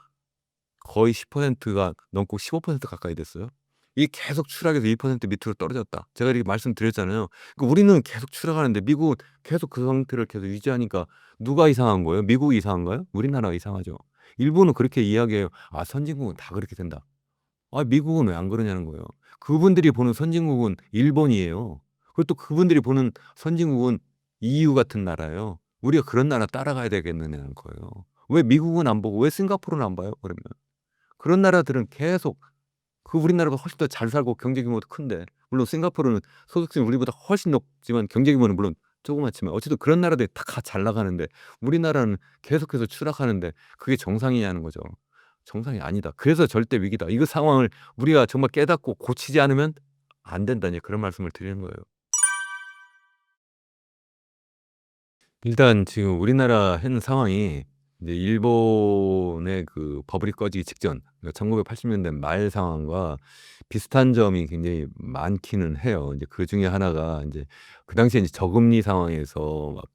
거의 10%가 넘고 15% 가까이 됐어요. 이게 계속 추락해서 1% 밑으로 떨어졌다. 제가 이렇게 말씀드렸잖아요. 그러니까 우리는 계속 추락하는데 미국은 계속 그 상태를 계속 유지하니까 누가 이상한 거예요? 미국이 이상한가요? 우리나라가 이상하죠. 일본은 그렇게 이야기해요. "아 선진국은 다 그렇게 된다." 아 미국은 왜 안 그러냐는 거예요. 그분들이 보는 선진국은 일본이에요. 그리고 또 그분들이 보는 선진국은 EU 같은 나라예요. 우리가 그런 나라 따라가야 되겠느냐는 거예요. 왜 미국은 안 보고 왜 싱가포르는 안 봐요 그러면? 그런 나라들은 계속 우리나라보다 훨씬 더 잘 살고 경제 규모도 큰데, 물론 싱가포르는 소득세는 우리보다 훨씬 높지만 경제 규모는 물론 조그맣지만 어쨌든 그런 나라들이 다 잘 나가는데 우리나라는 계속해서 추락하는데 그게 정상이냐는 거죠. 정상이 아니다. 그래서 절대 위기다. 이거 상황을 우리가 정말 깨닫고 고치지 않으면 안 된다. 이제 그런 말씀을 드리는 거예요. 일단 지금 우리나라 현 상황이 이제 일본의 그 버블이 꺼지기 직전, 그러니까 1980년대 말 상황과 비슷한 점이 굉장히 많기는 해요. 이제 그중에 하나가 인제 그 당시에 이제 저금리 상황에서 막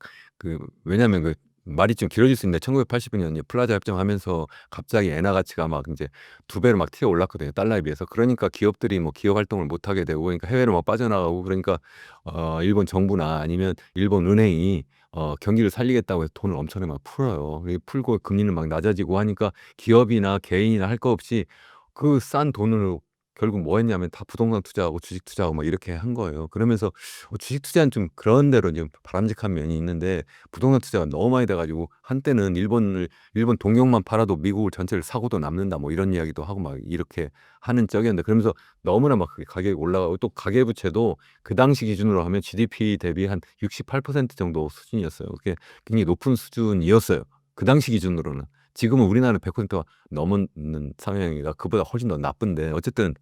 왜냐하면 말이 좀 길어질 수 있는데 1980 년 이제 플라자 협정하면서 갑자기 엔화 가치가 막 인제 2 배로 막 튀어 올랐거든요, 달러에 비해서. 그러니까 기업들이 뭐 기업 활동을 못 하게 되고, 그러니까 해외로 막 빠져나가고, 그러니까 일본 정부나 아니면 일본 은행이 경기를 살리겠다고 해서 돈을 엄청나게 막 풀어요. 이 풀고 금리는 막 낮아지고 하니까 기업이나 개인이나 할 거 없이 그 싼 돈으로 결국 뭐 했냐면 다 부동산 투자하고 주식 투자하고 막 이렇게 한 거예요. 그러면서 주식 투자는 좀 그런 대로 좀 바람직한 면이 있는데, 부동산 투자가 너무 많이 돼 가지고 한때는 일본 동경만 팔아도 미국을 전체를 사고도 남는다 뭐 이런 이야기도 하고 막 이렇게 하는 적이었는데, 그러면서 너무나 막 그게 가격이 올라가고 또 가계부채도 그 당시 기준으로 하면 GDP 대비 한 68% 정도 수준이었어요. 그게 굉장히 높은 수준이었어요, 그 당시 기준으로는. 지금은 우리나라는 100%가 넘는 상황이라 그보다 훨씬 더 나쁜데, 어쨌든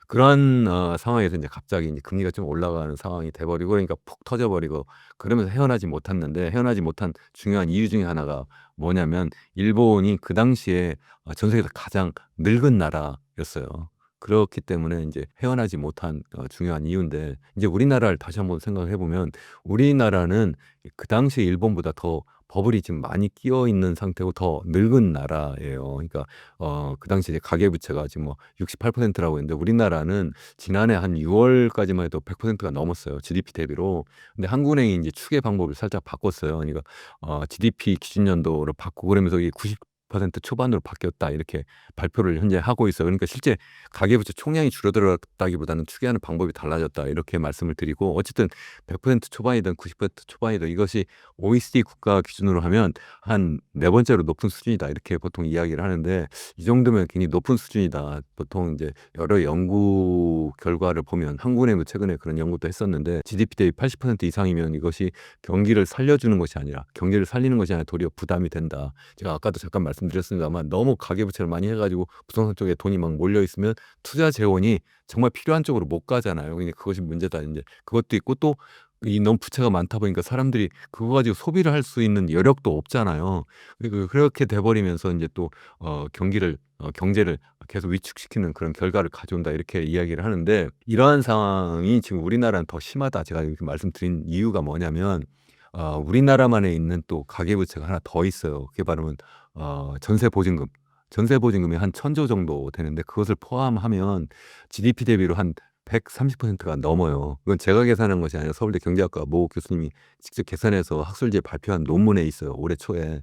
그러한 상황에서 인제 갑자기 인제 금리가 좀 올라가는 상황이 돼 버리고, 그러니까 푹 터져 버리고 그러면서 헤어나지 못했는데, 헤어나지 못한 중요한 이유 중에 하나가 뭐냐면 일본이 그 당시에 전 세계에서 가장 늙은 나라였어요. 그렇기 때문에 인제 헤어나지 못한 중요한 이유인데, 인제 우리나라를 다시 한번 생각을 해 보면 우리나라는 그 당시에 일본보다 더 버블이 지금 많이 끼어 있는 상태고 더 늙은 나라예요. 그러니까 그 당시에 이제 가계부채가 지금 뭐 68%라고 했는데 우리나라는 지난해 한 6 월까지만 해도 100%가 넘었어요, GDP 대비로. 근데 한국은행이 인제 추계 방법을 살짝 바꿨어요. 그러니까 GDP 기준 연도로 바꾸고, 그러면서 이게 90% 초반으로 바뀌었다 이렇게 발표를 현재 하고 있어요. 그러니까 실제 가계부채 총량이 줄어들었다기보다는 추계하는 방법이 달라졌다 이렇게 말씀을 드리고, 어쨌든 100% 초반이든 90% 초반이든 이것이 OECD 국가 기준으로 하면 한 네 번째로 높은 수준이다 이렇게 보통 이야기를 하는데, 이 정도면 굉장히 높은 수준이다. 보통 인제 여러 연구 결과를 보면 한국은행도 최근에 그런 연구도 했었는데, GDP 대비 80% 이상이면 이것이 경기를 살려주는 것이 아니라 경기를 살리는 것이 아니라 도리어 부담이 된다. 제가 아까도 잠깐 말씀드렸습니다만 너무 가계부채를 많이 해 가지고 부동산 쪽에 돈이 막 몰려 있으면 투자 재원이 정말 필요한 쪽으로 못 가잖아요. 그러니까 그것이 문제다 인제. 그것도 있고, 또 이 너무 부채가 많다 보니까 사람들이 그거 가지고 소비를 할 수 있는 여력도 없잖아요. 그렇게 돼 버리면서 인제 또 경기를 경제를 계속 위축시키는 그런 결과를 가져온다 이렇게 이야기를 하는데, 이러한 상황이 지금 우리나라는 더 심하다. 제가 이렇게 말씀드린 이유가 뭐냐면 우리나라만에 있는 또 가계부채가 하나 더 있어요. 그게 바로 전세 보증금. 전세 보증금이 한 1,000조 정도 되는데, 그것을 포함하면 GDP 대비로 한 130%가 넘어요. 이건 제가 계산한 것이 아니라 서울대 경제학과 모 교수님이 직접 계산해서 학술지에 발표한 논문에 있어요, 올해 초에.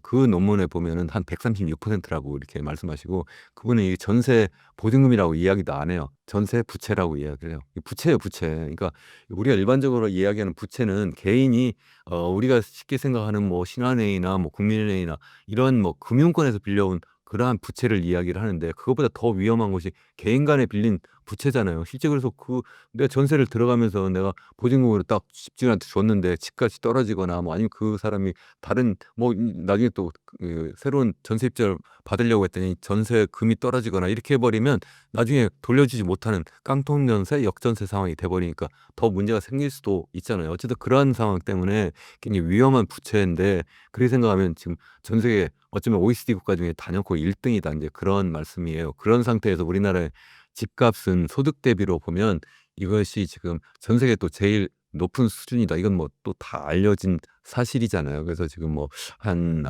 그 논문에 보면은 한 136%라고 이렇게 말씀하시고, 그분은 이 전세 보증금이라고 이야기도 안 해요. 전세 부채라고 이야기를 해요. 이 부채예요, 부채. 그러니까 우리가 일반적으로 이야기하는 부채는 개인이 우리가 쉽게 생각하는 뭐 신한은행이나 뭐 국민은행이나 이런 뭐 금융권에서 빌려온 그러한 부채를 이야기를 하는데, 그것보다 더 위험한 것이 개인 간에 빌린 부채잖아요. 실제 그래서 내가 전세를 들어가면서 내가 보증금으로 딱 집주인한테 줬는데 집값이 떨어지거나 뭐 아니면 그 사람이 다른 뭐 나중에 또 새로운 전세 입자를 받으려고 했더니 전세금이 떨어지거나 이렇게 해 버리면 나중에 돌려주지 못하는 깡통전세, 역전세 상황이 돼 버리니까 더 문제가 생길 수도 있잖아요. 어쨌든 그러한 상황 때문에 굉장히 위험한 부채인데, 그렇게 생각하면 지금 전 세계 어쩌면 OECD 국가 중에 단연코 1 등이다 인제 그런 말씀이에요. 그런 상태에서 우리나라의 집값은 소득 대비로 보면 이것이 지금 전 세계 또 제일 높은 수준이다. 이건 뭐 또 다 알려진 사실이잖아요. 그래서 지금 뭐 한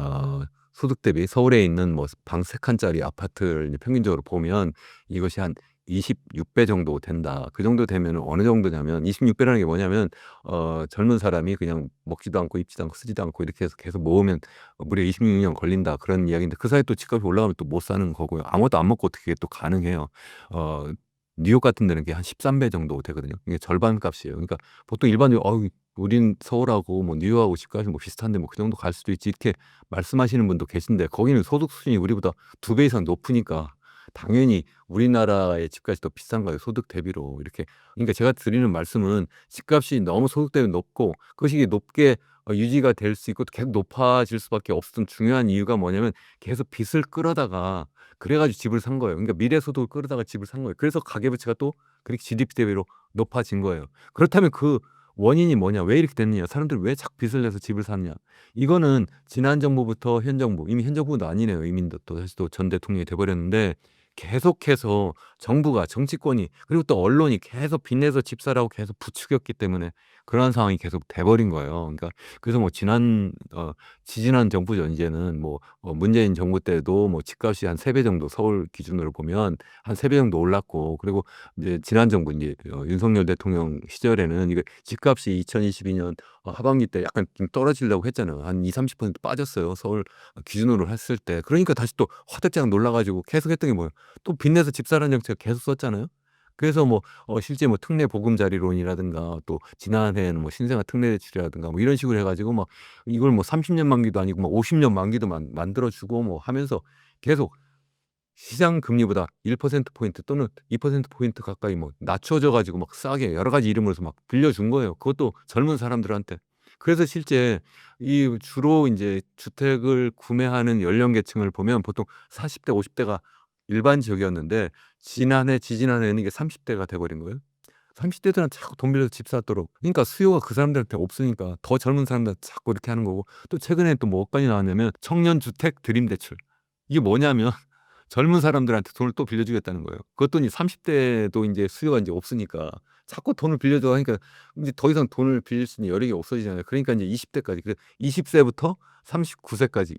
소득 대비 서울에 있는 뭐 방 3 칸짜리 아파트를 이제 평균적으로 보면 이것이 한 26배 정도 된다. 그 정도 되면은 어느 정도냐면 26배라는 게 뭐냐면 젊은 사람이 그냥 먹지도 않고 입지도 않고 쓰지도 않고 이렇게 해서 계속 모으면 무려 26년 걸린다 그런 이야기인데 그 사이에 또 집값이 올라가면 또 못 사는 거고요. 아무것도 안 먹고 어떻게 또 가능해요. 어 뉴욕 같은 데는 그게 한 13배 정도 되거든요. 이게 절반 값이에요. 그러니까 보통 일반적으로 우린 서울하고 뭐 뉴욕하고 집값이 뭐 비슷한데 뭐 그 정도 갈 수도 있지." 이렇게 말씀하시는 분도 계신데 거기는 소득 수준이 우리보다 2배 이상 높으니까 당연히 우리나라의 집값이 더 비싼 거예요, 소득 대비로. 이렇게 그러니까 제가 드리는 말씀은 집값이 너무 소득 대비 높고 그것이 높게 유지가 될 수 있고 계속 높아질 수밖에 없었던 중요한 이유가 뭐냐면 계속 빚을 끌어다가 그래 가지고 집을 산 거예요. 그러니까 미래 소득을 끌어다가 집을 산 거예요. 그래서 가계부채가 또 그렇게 GDP 대비로 높아진 거예요. 그렇다면 그 원인이 뭐냐? 왜 이렇게 됐느냐? 사람들이 왜 자꾸 빚을 내서 집을 샀냐? 이거는 지난 정부부터 현 정부, 이미 현 정부도 아니네요. 이미 또 다시 또 전 대통령이 돼 버렸는데 계속해서 정부가 정치권이 그리고 또 언론이 계속 빚내서 집 사라고 계속 부추겼기 때문에 그러한 상황이 계속 돼 버린 거예요. 그러니까 그래서 뭐 지지난 정부죠. 인제는 뭐 문재인 정부 때도 뭐 집값이 한 3배 정도 서울 기준으로 보면 한 3배 정도 올랐고 그리고 이제 지난 정부 인제 윤석열 대통령 시절에는 이게 집값이 2022년 하반기 때 약간 좀 떨어지려고 했잖아요. 한 20-30% 빠졌어요. 서울 기준으로 했을 때. 그러니까 다시 또 화들짝 놀라 가지고 계속 했던 게 뭐예요? 또 빚내서 집 사라는 정책 계속 썼잖아요. 그래서 뭐 실제 뭐 특례 보금자리론이라든가 또 지난해에는 뭐 신생아 특례 대출이라든가 뭐 이런 식으로 해 가지고 막 이걸 뭐 30년 만기도 아니고 뭐 50년 만기도 만들어 주고 뭐 하면서 계속 시장 금리보다 1% 포인트 또는 2% 포인트 가까이 뭐 낮춰져 가지고 막 싸게 여러 가지 이름으로 해서 막 빌려준 거예요. 그것도 젊은 사람들한테. 그래서 실제 이 주로 인제 주택을 구매하는 연령계층을 보면 보통 40대 50 대가 일반적이었는데 지난해 지지난해에는 이게 30 대가 돼 버린 거예요. 30 대들은 자꾸 돈 빌려서 집 사도록. 그러니까 수요가 그 사람들한테 없으니까 더 젊은 사람들한테 자꾸 이렇게 하는 거고 또 최근에 또 뭐까지 나왔냐면 청년 주택 드림 대출. 이게 뭐냐면 젊은 사람들한테 돈을 또 빌려주겠다는 거예요. 그것도 이제 30 대도 인제 수요가 인제 없으니까 자꾸 돈을 빌려줘 하니까 인제 더 이상 돈을 빌릴 수 있는 여력이 없어지잖아요. 그러니까 인제 20 대까지 20 세부터 39 세까지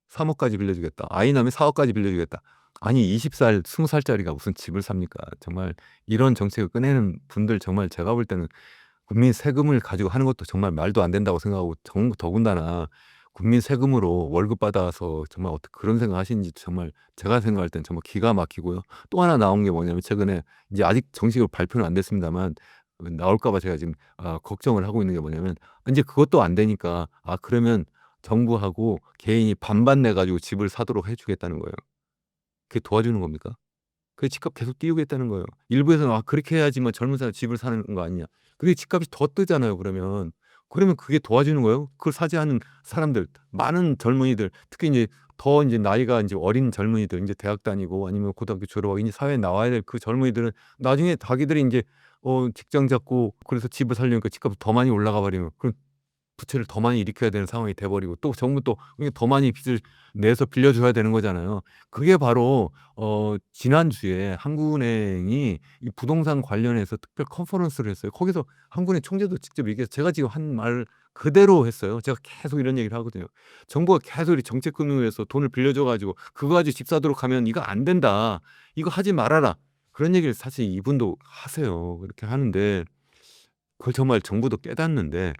3 억까지 빌려주겠다. 아이 낳으면 4 억까지 빌려주겠다. 아니 20 살, 20 살짜리가 무슨 집을 삽니까? 정말 이런 정책을 꺼내는 분들 정말 제가 볼 때는 국민 세금을 가지고 하는 것도 정말 말도 안 된다고 생각하고 더군다나 국민 세금으로 월급 받아서 정말 어떻게 그런 생각하시는지 정말 제가 생각할 땐 정말 기가 막히고요. 또 하나 나온 게 뭐냐면 최근에 이제 아직 정식으로 발표는 안 됐습니다만 나올까 봐 제가 지금 걱정을 하고 있는 게 뭐냐면 인제 그것도 안 되니까 그러면 정부하고 개인이 반반 내 가지고 집을 사도록 해 주겠다는 거예요. 그게 도와주는 겁니까? 그 집값 계속 띄우겠다는 거예요. 일부에서는 그렇게 해야지만 젊은 사람이 집을 사는 거 아니냐. 그게 집값이 더 뜨잖아요 그러면. 그러면 그게 도와주는 거예요. 그걸 사지 않은 사람들 많은 젊은이들 특히 인제 더 인제 나이가 인제 어린 젊은이들 인제 대학 다니고 아니면 고등학교 졸업하고 이제 사회에 나와야 될 그 젊은이들은 나중에 자기들이 인제 직장 잡고 그래서 집을 사려니까 집값이 더 많이 올라가 버리면 그럼 부채를 더 많이 일으켜야 되는 상황이 돼 버리고 또 정부 또 그게 더 많이 빚을 내서 빌려 줘야 되는 거잖아요. 그게 바로 지난주에 한국은행이 이 부동산 관련해서 특별 컨퍼런스를 했어요. 거기서 한국은행 총재도 직접 얘기해서 제가 지금 한 말 그대로 했어요. 제가 계속 이런 얘기를 하거든요. 정부가 계속 이 정책금융에서 돈을 빌려 줘 가지고 "그거 가지고 집 사도록 하면 이거 안 된다. 이거 하지 말아라." 그런 얘기를 사실 이분도 하세요. 그렇게 하는데 그걸 정말 정부도 깨닫는데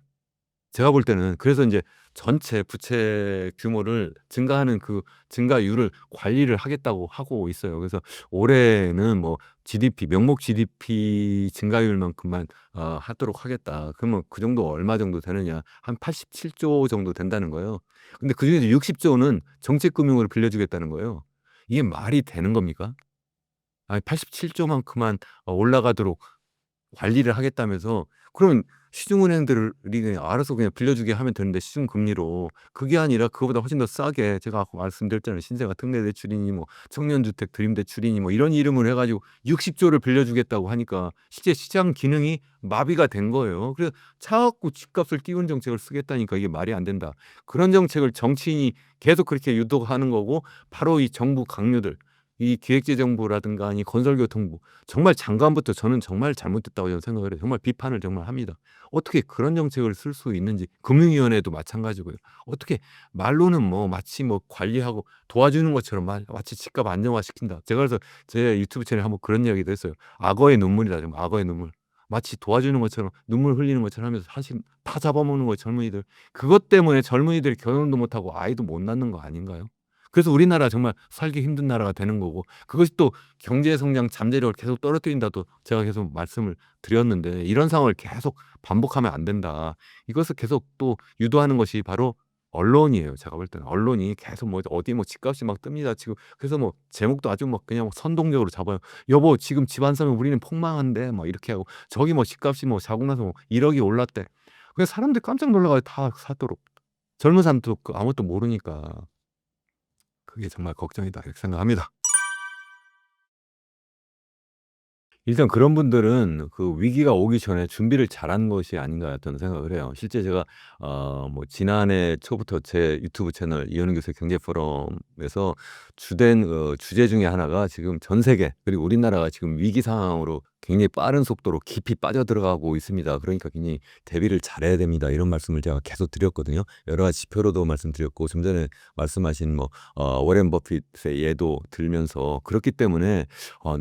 제가 볼 때는 그래서 인제 전체 부채 규모를 증가하는 그 증가율을 관리를 하겠다고 하고 있어요. 그래서 올해는 뭐 GDP 명목 GDP 증가율만큼만 하도록 하겠다. 그러면 그 정도 얼마 정도 되느냐. 한 87조 정도 된다는 거예요. 근데 그중에서 60조는 정책금융으로 빌려주겠다는 거예요. 이게 말이 되는 겁니까? 아니 87조만큼만 올라가도록 관리를 하겠다면서 그러면 시중은행들이 그냥 알아서 그냥 빌려주게 하면 되는데 시중금리로. 그게 아니라 그거보다 훨씬 더 싸게 제가 아까 말씀드렸잖아요. 신생아 특례대출이니 뭐 청년주택 드림대출이니 뭐 이런 이름을 해 가지고 60조를 빌려주겠다고 하니까 실제 시장 기능이 마비가 된 거예요. 그래서 자꾸 집값을 띄우는 정책을 쓰겠다니까 이게 말이 안 된다. 그런 정책을 정치인이 계속 그렇게 유도하는 거고 바로 이 정부 강요들 이 기획재정부라든가 아니 건설교통부 정말 장관부터 저는 정말 잘못됐다고 저는 생각을 해요. 정말 비판을 정말 합니다. 어떻게 그런 정책을 쓸 수 있는지 금융위원회도 마찬가지고요. 어떻게 말로는 뭐 마치 뭐 관리하고 도와주는 것처럼 마치 집값 안정화시킨다. 제가 그래서 제 유튜브 채널에 한번 그런 이야기도 했어요. 악어의 눈물이다. 정말 악어의 눈물. 마치 도와주는 것처럼 눈물 흘리는 것처럼 하면서 사실 다 잡아먹는 거예요, 젊은이들. 그것 때문에 젊은이들이 결혼도 못하고 아이도 못 낳는 거 아닌가요? 그래서 우리나라 정말 살기 힘든 나라가 되는 거고 그것이 또 경제 성장 잠재력을 계속 떨어뜨린다도 제가 계속 말씀을 드렸는데 이런 상황을 계속 반복하면 안 된다. 이것을 계속 또 유도하는 것이 바로 언론이에요. 제가 볼 때는 언론이 계속 뭐 어디 뭐 집값이 막 뜹니다. 지금 그래서 뭐 제목도 아주 막 그냥 선동적으로 잡아요. "여보 지금 집 안 사면 우리는 폭망한대." 막 이렇게 하고 저기 뭐 집값이 뭐 자고 나서 뭐 1억이 올랐대. 그래서 사람들이 깜짝 놀라 가지고 다 사도록. 젊은 사람도 아무것도 모르니까. 그게 정말 걱정이다 이렇게 생각합니다. 일단 그런 분들은 그 위기가 오기 전에 준비를 잘한 것이 아닌가 저는 생각을 해요. 실제 제가 뭐 지난해 초부터 제 유튜브 채널 이현우 교수의 경제 포럼에서 주된 주제 중에 하나가 지금 전 세계 그리고 우리나라가 지금 위기 상황으로 굉장히 빠른 속도로 깊이 빠져들어가고 있습니다. 그러니까 굉장히 대비를 잘해야 됩니다. 이런 말씀을 제가 계속 드렸거든요. 여러 가지 지표로도 말씀드렸고 좀 전에 말씀하신 뭐 워렌 버핏의 예도 들면서 그렇기 때문에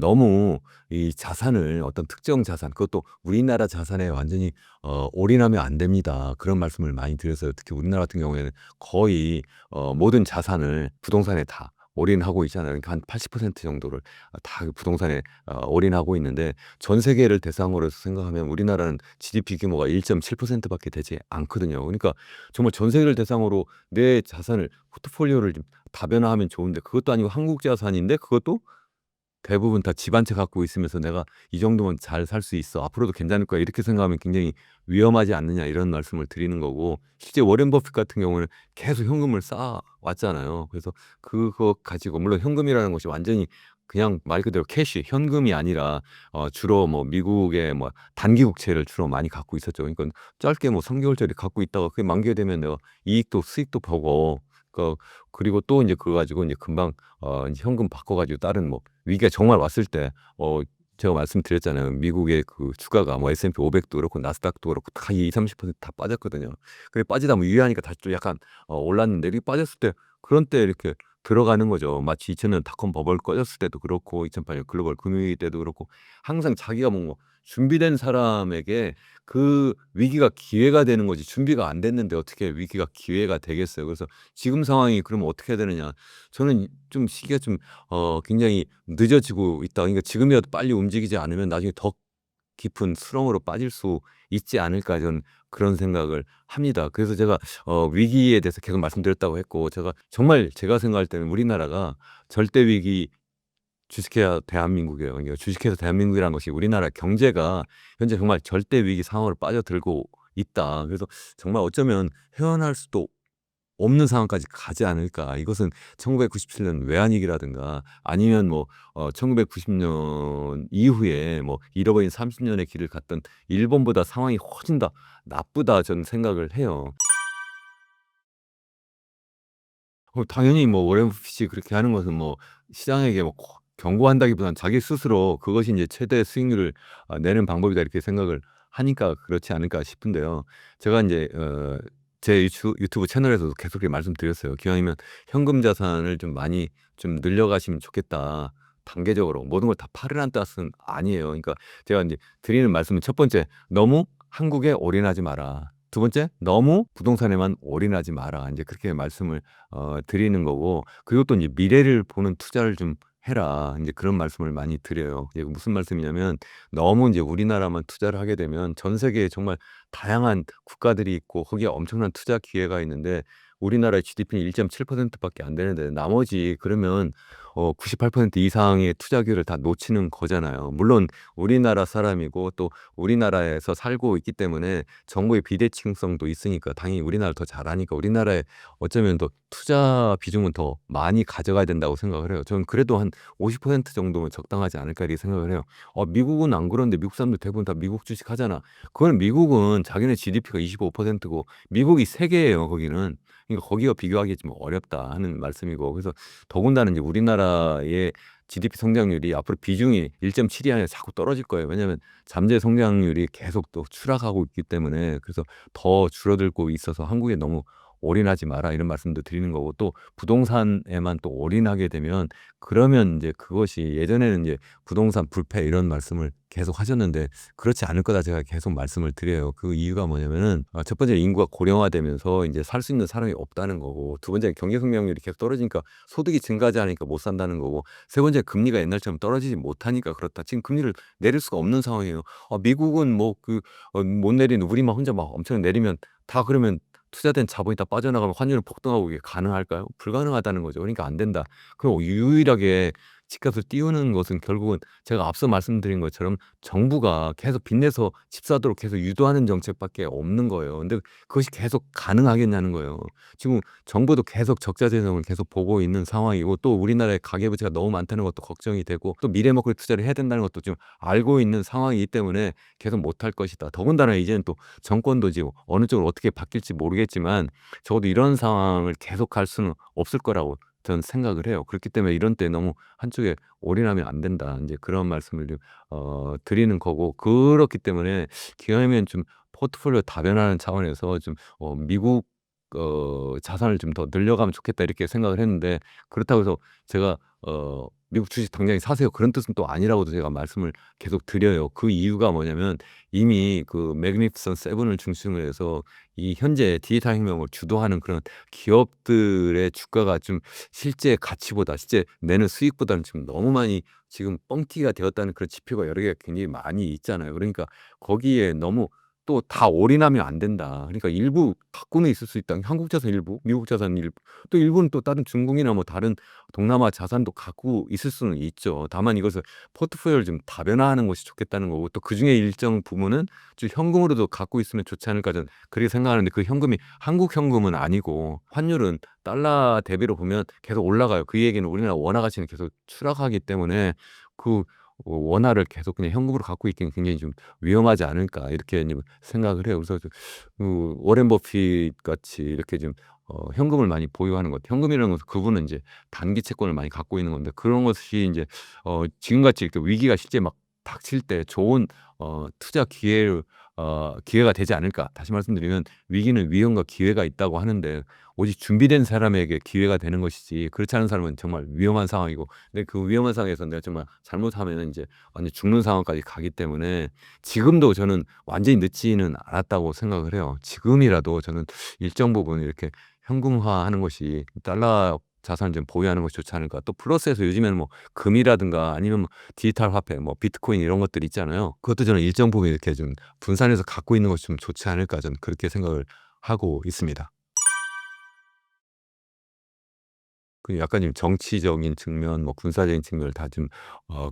너무 이 자산을 어떤 특정 자산 그것도 우리나라 자산에 완전히 올인하면 안 됩니다. 그런 말씀을 많이 드렸어요. 특히 우리나라 같은 경우에는 거의 모든 자산을 부동산에 다 올인하고 있잖아요. 그러니까 한 80% 정도를 다 부동산에 올인하고 있는데 전 세계를 대상으로 해서 생각하면 우리나라는 GDP 규모가 1.7% 밖에 되지 않거든요. 그러니까 정말 전 세계를 대상으로 내 자산을 포트폴리오를 좀 다변화하면 좋은데 그것도 아니고 한국 자산인데 그것도 대부분 다 집 한 채 갖고 있으면서 '내가 이 정도면 잘 살 수 있어. 앞으로도 괜찮을 거야.' 이렇게 생각하면 굉장히 위험하지 않느냐 이런 말씀을 드리는 거고 실제 워렌 버핏 같은 경우는 계속 현금을 쌓아 왔잖아요. 그래서 그거 가지고 물론 현금이라는 것이 완전히 그냥 말 그대로 캐시 현금이 아니라 주로 뭐 미국의 뭐 단기 국채를 주로 많이 갖고 있었죠. 그러니까 짧게 뭐 3 개월짜리 갖고 있다가 그게 만기되면 내가 이익도 수익도 보고 그리고 또 인제 그거 가지고 인제 금방 인제 현금 바꿔 가지고 다른 뭐 위기가 정말 왔을 때 제가 말씀드렸잖아요. 미국의 그 주가가 뭐 S&P 500도 그렇고 나스닥도 그렇고 다 20-30% 다 빠졌거든요. 그게 빠지다 뭐 유의하니까 다시 또 약간 올랐는데 이렇게 빠졌을 때 그런 때 이렇게 들어가는 거죠. 마치 2000년 닷컴 버블 꺼졌을 때도 그렇고 2008년 글로벌 금융위기 때도 그렇고 항상 자기가 뭐 준비된 사람에게 그 위기가 기회가 되는 거지 준비가 안 됐는데 어떻게 위기가 기회가 되겠어요. 그래서 지금 상황이 그러면 어떻게 해야 되느냐. 저는 좀 시기가 좀 굉장히 늦어지고 있다. 그러니까 지금이라도 빨리 움직이지 않으면 나중에 더 깊은 수렁으로 빠질 수 있지 않을까 저는 그런 생각을 합니다. 그래서 제가 위기에 대해서 계속 말씀드렸다고 했고 제가 정말 제가 생각할 때는 우리나라가 절대 위기 주식회사 대한민국이에요. 그러니까 주식회사 대한민국이라는 것이 우리나라 경제가 현재 정말 절대 위기 상황으로 빠져들고 있다. 그래서 정말 어쩌면 헤어날 수도 없는 상황까지 가지 않을까. 이것은 1997년 외환위기라든가 아니면 뭐 1990년 이후에 뭐 잃어버린 30년의 길을 갔던 일본보다 상황이 훨씬 더 나쁘다 저는 생각을 해요. 당연히 뭐 워렌 버핏이 그렇게 하는 것은 뭐 시장에게 뭐 경고한다기보다는 자기 스스로 그것이 인제 '최대 수익률을 내는 방법이다.' 이렇게 생각을 하니까 그렇지 않을까 싶은데요. 제가 인제 제 유튜브 채널에서도 계속 그렇게 말씀드렸어요. "기왕이면 현금 자산을 좀 많이 좀 늘려가시면 좋겠다. 단계적으로 모든 걸 다 팔으라는 뜻은 아니에요." 그러니까 제가 인제 드리는 말씀은 첫 번째 "너무 한국에 올인하지 마라." 두 번째 "너무 부동산에만 올인하지 마라." 인제 그렇게 말씀을 드리는 거고 그리고 또 인제 "미래를 보는 투자를 좀 해라." 인제 그런 말씀을 많이 드려요. 이게 무슨 말씀이냐면 너무 인제 우리나라만 투자를 하게 되면 전 세계에 정말 다양한 국가들이 있고 거기에 엄청난 투자 기회가 있는데 우리나라의 GDP는 1.7% 밖에 안 되는데 나머지 그러면 98% 이상의 투자 기회를 다 놓치는 거잖아요. 물론 우리나라 사람이고 또 우리나라에서 살고 있기 때문에 정부의 비대칭성도 있으니까 당연히 우리나라를 더 잘 아니까 우리나라에 어쩌면 더 투자 비중은 더 많이 가져가야 된다고 생각을 해요. 저는 그래도 한 50% 정도면 적당하지 않을까 이렇게 생각을 해요. 미국은 안 그런데 미국 사람들 대부분 다 미국 주식 하잖아. 그건 미국은 자기네 GDP가 25%고 미국이 세계예요 거기는. 그러니까 거기와 비교하기 좀 어렵다 하는 말씀이고 그래서 더군다나 이제 우리나라의 GDP 성장률이 앞으로 비중이 1.7이 아니라 자꾸 떨어질 거예요. 왜냐하면 잠재 성장률이 계속 또 추락하고 있기 때문에. 그래서 더 줄어들고 있어서 한국에 너무 올인하지 마라 이런 말씀도 드리는 거고, 또 부동산에만 또 올인하게 되면 그러면 이제 그것이, 예전에는 이제 부동산 불패 이런 말씀을 계속 하셨는데 그렇지 않을 거다 제가 계속 말씀을 드려요. 그 이유가 뭐냐면은 첫 번째 인구가 고령화되면서 이제 살 수 있는 사람이 없다는 거고, 두 번째 경제 성장률이 계속 떨어지니까 소득이 증가하지 않으니까 못 산다는 거고, 세 번째 금리가 옛날처럼 떨어지지 못하니까 그렇다. 지금 금리를 내릴 수가 없는 상황이에요. 미국은 뭐 못 내리는 우리만 혼자 막 엄청 내리면 다, 그러면 투자된 자본이 다 빠져나가면 환율은 폭등하고, 이게 가능할까요? 불가능하다는 거죠. 그러니까 안 된다. 그리고 유일하게 집값을 띄우는 것은 결국은 제가 앞서 말씀드린 것처럼 정부가 계속 빚내서 집 사도록 계속 유도하는 정책밖에 없는 거예요. 근데 그것이 계속 가능하겠냐는 거예요. 지금 정부도 계속 적자 재정을 계속 보고 있는 상황이고, 또 우리나라의 가계부채가 너무 많다는 것도 걱정이 되고, 또 미래 먹거리 투자를 해야 된다는 것도 지금 알고 있는 상황이기 때문에 계속 못할 것이다. 더군다나 이제는 또 정권도 지금 어느 쪽으로 어떻게 바뀔지 모르겠지만 적어도 이런 상황을 계속할 수는 없을 거라고 저는 생각을 해요. 그렇기 때문에 이런 때 너무 한쪽에 올인하면 안 된다. 이제 그런 말씀을 좀 드리는 거고, 그렇기 때문에 기왕이면 좀 포트폴리오 다변화하는 차원에서 좀 미국 자산을 좀 더 늘려가면 좋겠다 이렇게 생각을 했는데, 그렇다고 해서 제가 미국 주식 당장에 사세요 그런 뜻은 또 아니라고도 제가 말씀을 계속 드려요. 그 이유가 뭐냐면 이미 그 매그니피선트 세븐을 중심으로 해서 이 현재 디지털 혁명을 주도하는 그런 기업들의 주가가 좀 실제 가치보다, 실제 내는 수익보다는 지금 너무 많이 지금 뻥튀기가 되었다는 그런 지표가 여러 개가 굉장히 많이 있잖아요. 그러니까 거기에 너무 또 다 올인하면 안 된다. 그러니까 일부 갖고는 있을 수 있다. 한국 자산 일부, 미국 자산 일부, 또 일부는 또 다른 중국이나 뭐 다른 동남아 자산도 갖고 있을 수는 있죠. 다만 이것을 포트폴리오를 좀 다변화하는 것이 좋겠다는 거고, 또 그중에 일정 부분은 좀 현금으로도 갖고 있으면 좋지 않을까 저는 그렇게 생각하는데, 그 현금이 한국 현금은 아니고 환율은 달러 대비로 보면 계속 올라가요. 그 얘기는 우리나라 원화 가치는 계속 추락하기 때문에 그 원화를 계속 그냥 현금으로 갖고 있기는 굉장히 좀 위험하지 않을까 이렇게 생각을 해요. 그래서 워렌 버핏 같이 이렇게 좀 현금을 많이 보유하는 것, 현금이라는 것은 그분은 이제 단기 채권을 많이 갖고 있는 건데, 그런 것이 이제 지금같이 이렇게 위기가 실제 막 닥칠 때 좋은 투자 기회가 되지 않을까. 다시 말씀드리면 위기는 위험과 기회가 있다고 하는데 오직 준비된 사람에게 기회가 되는 것이지, 그렇지 않은 사람은 정말 위험한 상황이고, 근데 그 위험한 상황에서 내가 정말 잘못하면 이제 완전 죽는 상황까지 가기 때문에 지금도 저는 완전히 늦지는 않았다고 생각을 해요. 지금이라도 저는 일정 부분 이렇게 현금화하는 것이, 달러 자산을 좀 보유하는 것이 좋지 않을까. 또 플러스해서 요즘에는 뭐 금이라든가 아니면 뭐 디지털 화폐, 뭐 비트코인 이런 것들 있잖아요. 그것도 저는 일정 부분 이렇게 좀 분산해서 갖고 있는 것이 좀 좋지 않을까, 저는 그렇게 생각을 하고 있습니다. 그 약간 좀 정치적인 측면, 뭐 군사적인 측면을 다 좀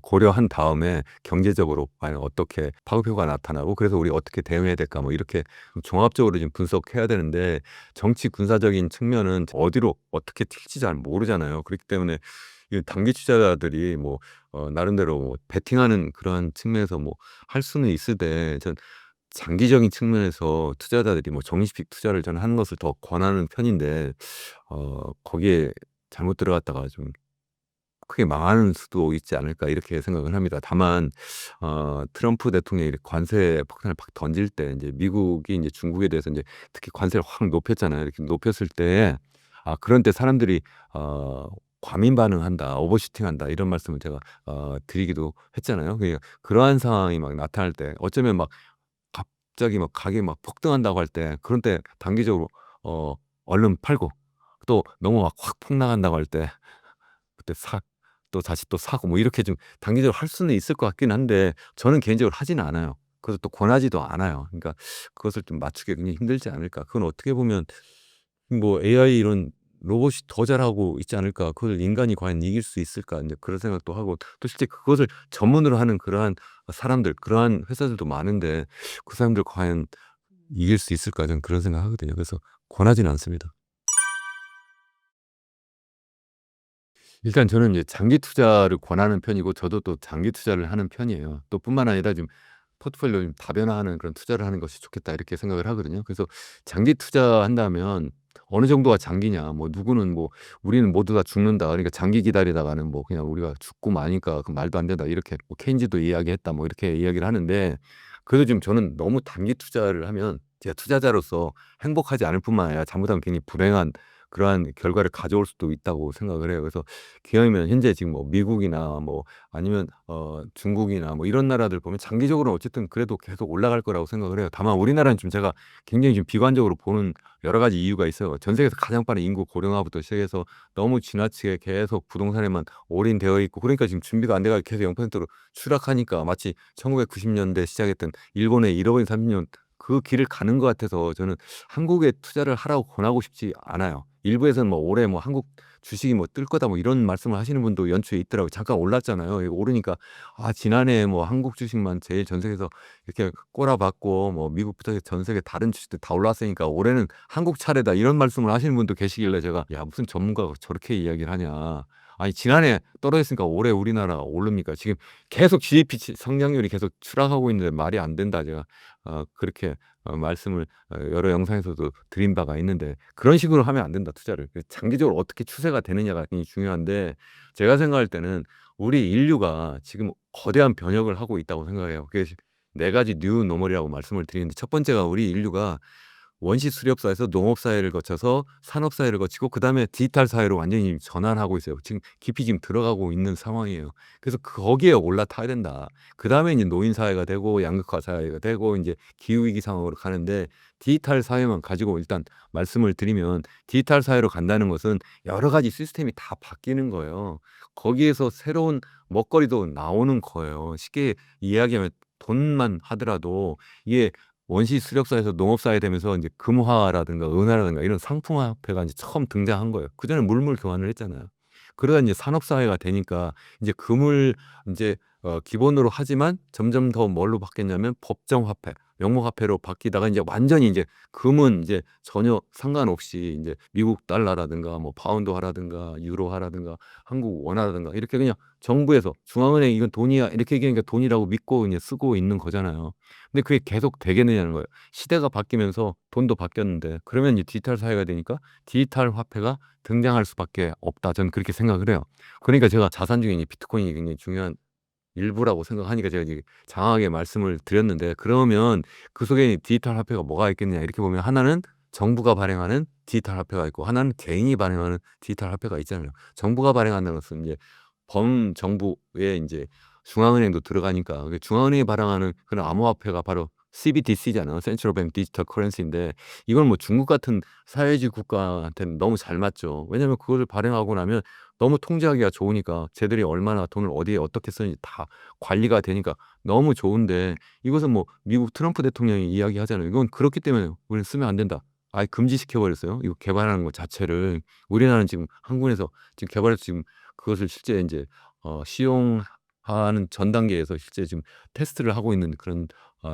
고려한 다음에 경제적으로 과연 어떻게 파급효과가 나타나고, 그래서 우리 어떻게 대응해야 될까, 뭐 이렇게 좀 종합적으로 좀 분석해야 되는데, 정치 군사적인 측면은 어디로 어떻게 튈지 잘 모르잖아요. 그렇기 때문에 이 단기 투자자들이 뭐 나름대로 뭐 베팅하는 그런 측면에서 뭐 할 수는 있으되, 전 장기적인 측면에서 투자자들이 뭐 적립식 투자를 저는 하는 것을 더 권하는 편인데, 거기에 잘못 들어갔다가 좀 크게 망하는 수도 있지 않을까 이렇게 생각을 합니다. 다만 트럼프 대통령이 이렇게 관세 폭탄을 팍 던질 때, 이제 미국이 이제 중국에 대해서 이제 특히 관세를 확 높였잖아요. 이렇게 높였을 때 그런 때 사람들이 과민 반응한다, 오버슈팅한다 이런 말씀을 제가 드리기도 했잖아요. 그러니까 그러한 상황이 막 나타날 때, 어쩌면 막 갑자기 막 가격이 막 폭등한다고 할 때, 그런 때 단기적으로 어 얼른 팔고, 또 너무 막 확 폭락한다고 할 때 그때 또 다시 또 사고, 뭐 이렇게 좀 단기적으로 할 수는 있을 것 같긴 한데 저는 개인적으로 하지는 않아요. 그래서 또 권하지도 않아요. 그러니까 그것을 좀 맞추기 굉장히 힘들지 않을까. 그건 어떻게 보면 뭐 'AI 이런 로봇이 더 잘하고 있지 않을까. 그걸 인간이 과연 이길 수 있을까.' 인제 그런 생각도 하고, 또 실제 그것을 전문으로 하는 그러한 사람들, 그러한 회사들도 많은데 '그 사람들 과연 이길 수 있을까.' 저는 그런 생각하거든요. 그래서 권하지는 않습니다. 일단 저는 이제 장기 투자를 권하는 편이고, 저도 또 장기 투자를 하는 편이에요. 또 뿐만 아니라 좀 '포트폴리오 좀 다변화하는 그런 투자를 하는 것이 좋겠다.' 이렇게 생각을 하거든요. 그래서 장기 투자한다면 어느 정도가 장기냐. 뭐 누구는 뭐 "우리는 모두 다 죽는다. 그러니까 장기 기다리다가는 뭐 그냥 우리가 죽고 마니까 그 말도 안 된다." 이렇게 뭐 케인즈도 이야기했다. 뭐 이렇게 이야기를 하는데 그래도 지금 저는 너무 단기 투자를 하면 제가 투자자로서 행복하지 않을 뿐만 아니라 잘못하면 괜히 불행한 그러한 결과를 가져올 수도 있다고 생각을 해요. 그래서 기왕이면 현재 지금 뭐 미국이나 뭐 아니면 중국이나 뭐 이런 나라들 보면 장기적으로는 어쨌든 그래도 계속 올라갈 거라고 생각을 해요. 다만 우리나라는 좀 제가 굉장히 좀 비관적으로 보는 여러 가지 이유가 있어요. 전 세계에서 가장 빠른 인구 고령화부터 시작해서 너무 지나치게 계속 부동산에만 올인되어 있고 그러니까 지금 준비가 안 돼 가지고 계속 0%로 추락하니까 마치 1990년대 시작했던 일본의 잃어버린 30년 그 길을 가는 것 같아서 저는 한국에 투자를 하라고 권하고 싶지 않아요. 일부에서는 뭐 올해 뭐 한국 주식이 뭐 뜰 거다 뭐 이런 말씀을 하시는 분도 연초에 있더라고요. 잠깐 올랐잖아요. 이거 오르니까 지난해 뭐 한국 주식만 제일 전 세계에서 이렇게 꼬라박고 뭐 미국부터 전 세계 다른 주식들 다 올랐으니까 올해는 한국 차례다 이런 말씀을 하시는 분도 계시길래 제가 "야 무슨 전문가가 저렇게 이야기를 하냐. 아니 지난해 떨어졌으니까 올해 우리나라 오릅니까? 지금 계속 GDP 성장률이 계속 추락하고 있는데 말이 안 된다." 제가 그렇게 말씀을 여러 영상에서도 드린 바가 있는데 그런 식으로 하면 안 된다 투자를. 장기적으로 어떻게 추세가 되느냐가 굉장히 중요한데 제가 생각할 때는 우리 인류가 지금 거대한 변혁을 하고 있다고 생각해요. 그게 네 가지 뉴 노멀이라고 말씀을 드리는데 첫 번째가 우리 인류가 원시 수렵사에서 농업 사회를 거쳐서 산업 사회를 거치고 그다음에 디지털 사회로 완전히 전환하고 있어요. 지금 깊이 지금 들어가고 있는 상황이에요. 그래서 거기에 올라타야 된다. 그다음에 이제 노인 사회가 되고 양극화 사회가 되고 이제 기후 위기 상황으로 가는데 디지털 사회만 가지고 일단 말씀을 드리면 디지털 사회로 간다는 것은 여러 가지 시스템이 다 바뀌는 거예요. 거기에서 새로운 먹거리도 나오는 거예요. 쉽게 이야기하면 돈만 하더라도 이게 원시 수렵사에서 농업사회 되면서 인제 금화라든가 은화라든가 이런 상품화폐가 인제 처음 등장한 거예요. 그전에 물물 교환을 했잖아요. 그러다 인제 산업사회가 되니까 인제 금을 인제 기본으로 하지만 점점 더 뭘로 바뀌었냐면 법정화폐, 명목화폐로 바뀌다가 인제 완전히 인제 금은 인제 전혀 상관없이 인제 미국 달러라든가 뭐 파운드화라든가 유로화라든가 한국 원화라든가 이렇게 그냥 정부에서 "중앙은행이 이건 돈이야." 이렇게 얘기하니까 돈이라고 믿고 그냥 쓰고 있는 거잖아요. 근데 그게 계속 되겠느냐는 거예요. 시대가 바뀌면서 돈도 바뀌었는데 그러면 이제 디지털 사회가 되니까 '디지털 화폐가 등장할 수밖에 없다.' 저는 그렇게 생각을 해요. 그러니까 제가 자산 중에 이 비트코인이 굉장히 중요한 일부라고 생각하니까 제가 이제 장황하게 말씀을 드렸는데 그러면 그 속에 디지털 화폐가 뭐가 있겠냐 이렇게 보면 하나는 정부가 발행하는 디지털 화폐가 있고 하나는 개인이 발행하는 디지털 화폐가 있잖아요. 정부가 발행하는 것은 이제 범정부의 인제 중앙은행도 들어가니까 그 중앙은행이 발행하는 그런 암호화폐가 바로 CBDC잖아요. 센트럴 뱅크 디지털 커런시인데 이건 뭐 중국 같은 사회주의 국가한테는 너무 잘 맞죠. 왜냐하면 그거를 발행하고 나면 너무 통제하기가 좋으니까 쟤들이 얼마나 돈을 어디에 어떻게 쓰는지 다 관리가 되니까 너무 좋은데 이것은 뭐 미국 트럼프 대통령이 이야기하잖아요. "이건 그렇기 때문에 우리는 쓰면 안 된다." 아예 금지시켜 버렸어요. 이거 개발하는 것 자체를. 우리나라는 지금 한군에서 지금 개발해서 지금 그것을 실제 인제 시용하는 전 단계에서 실제 지금 테스트를 하고 있는 그런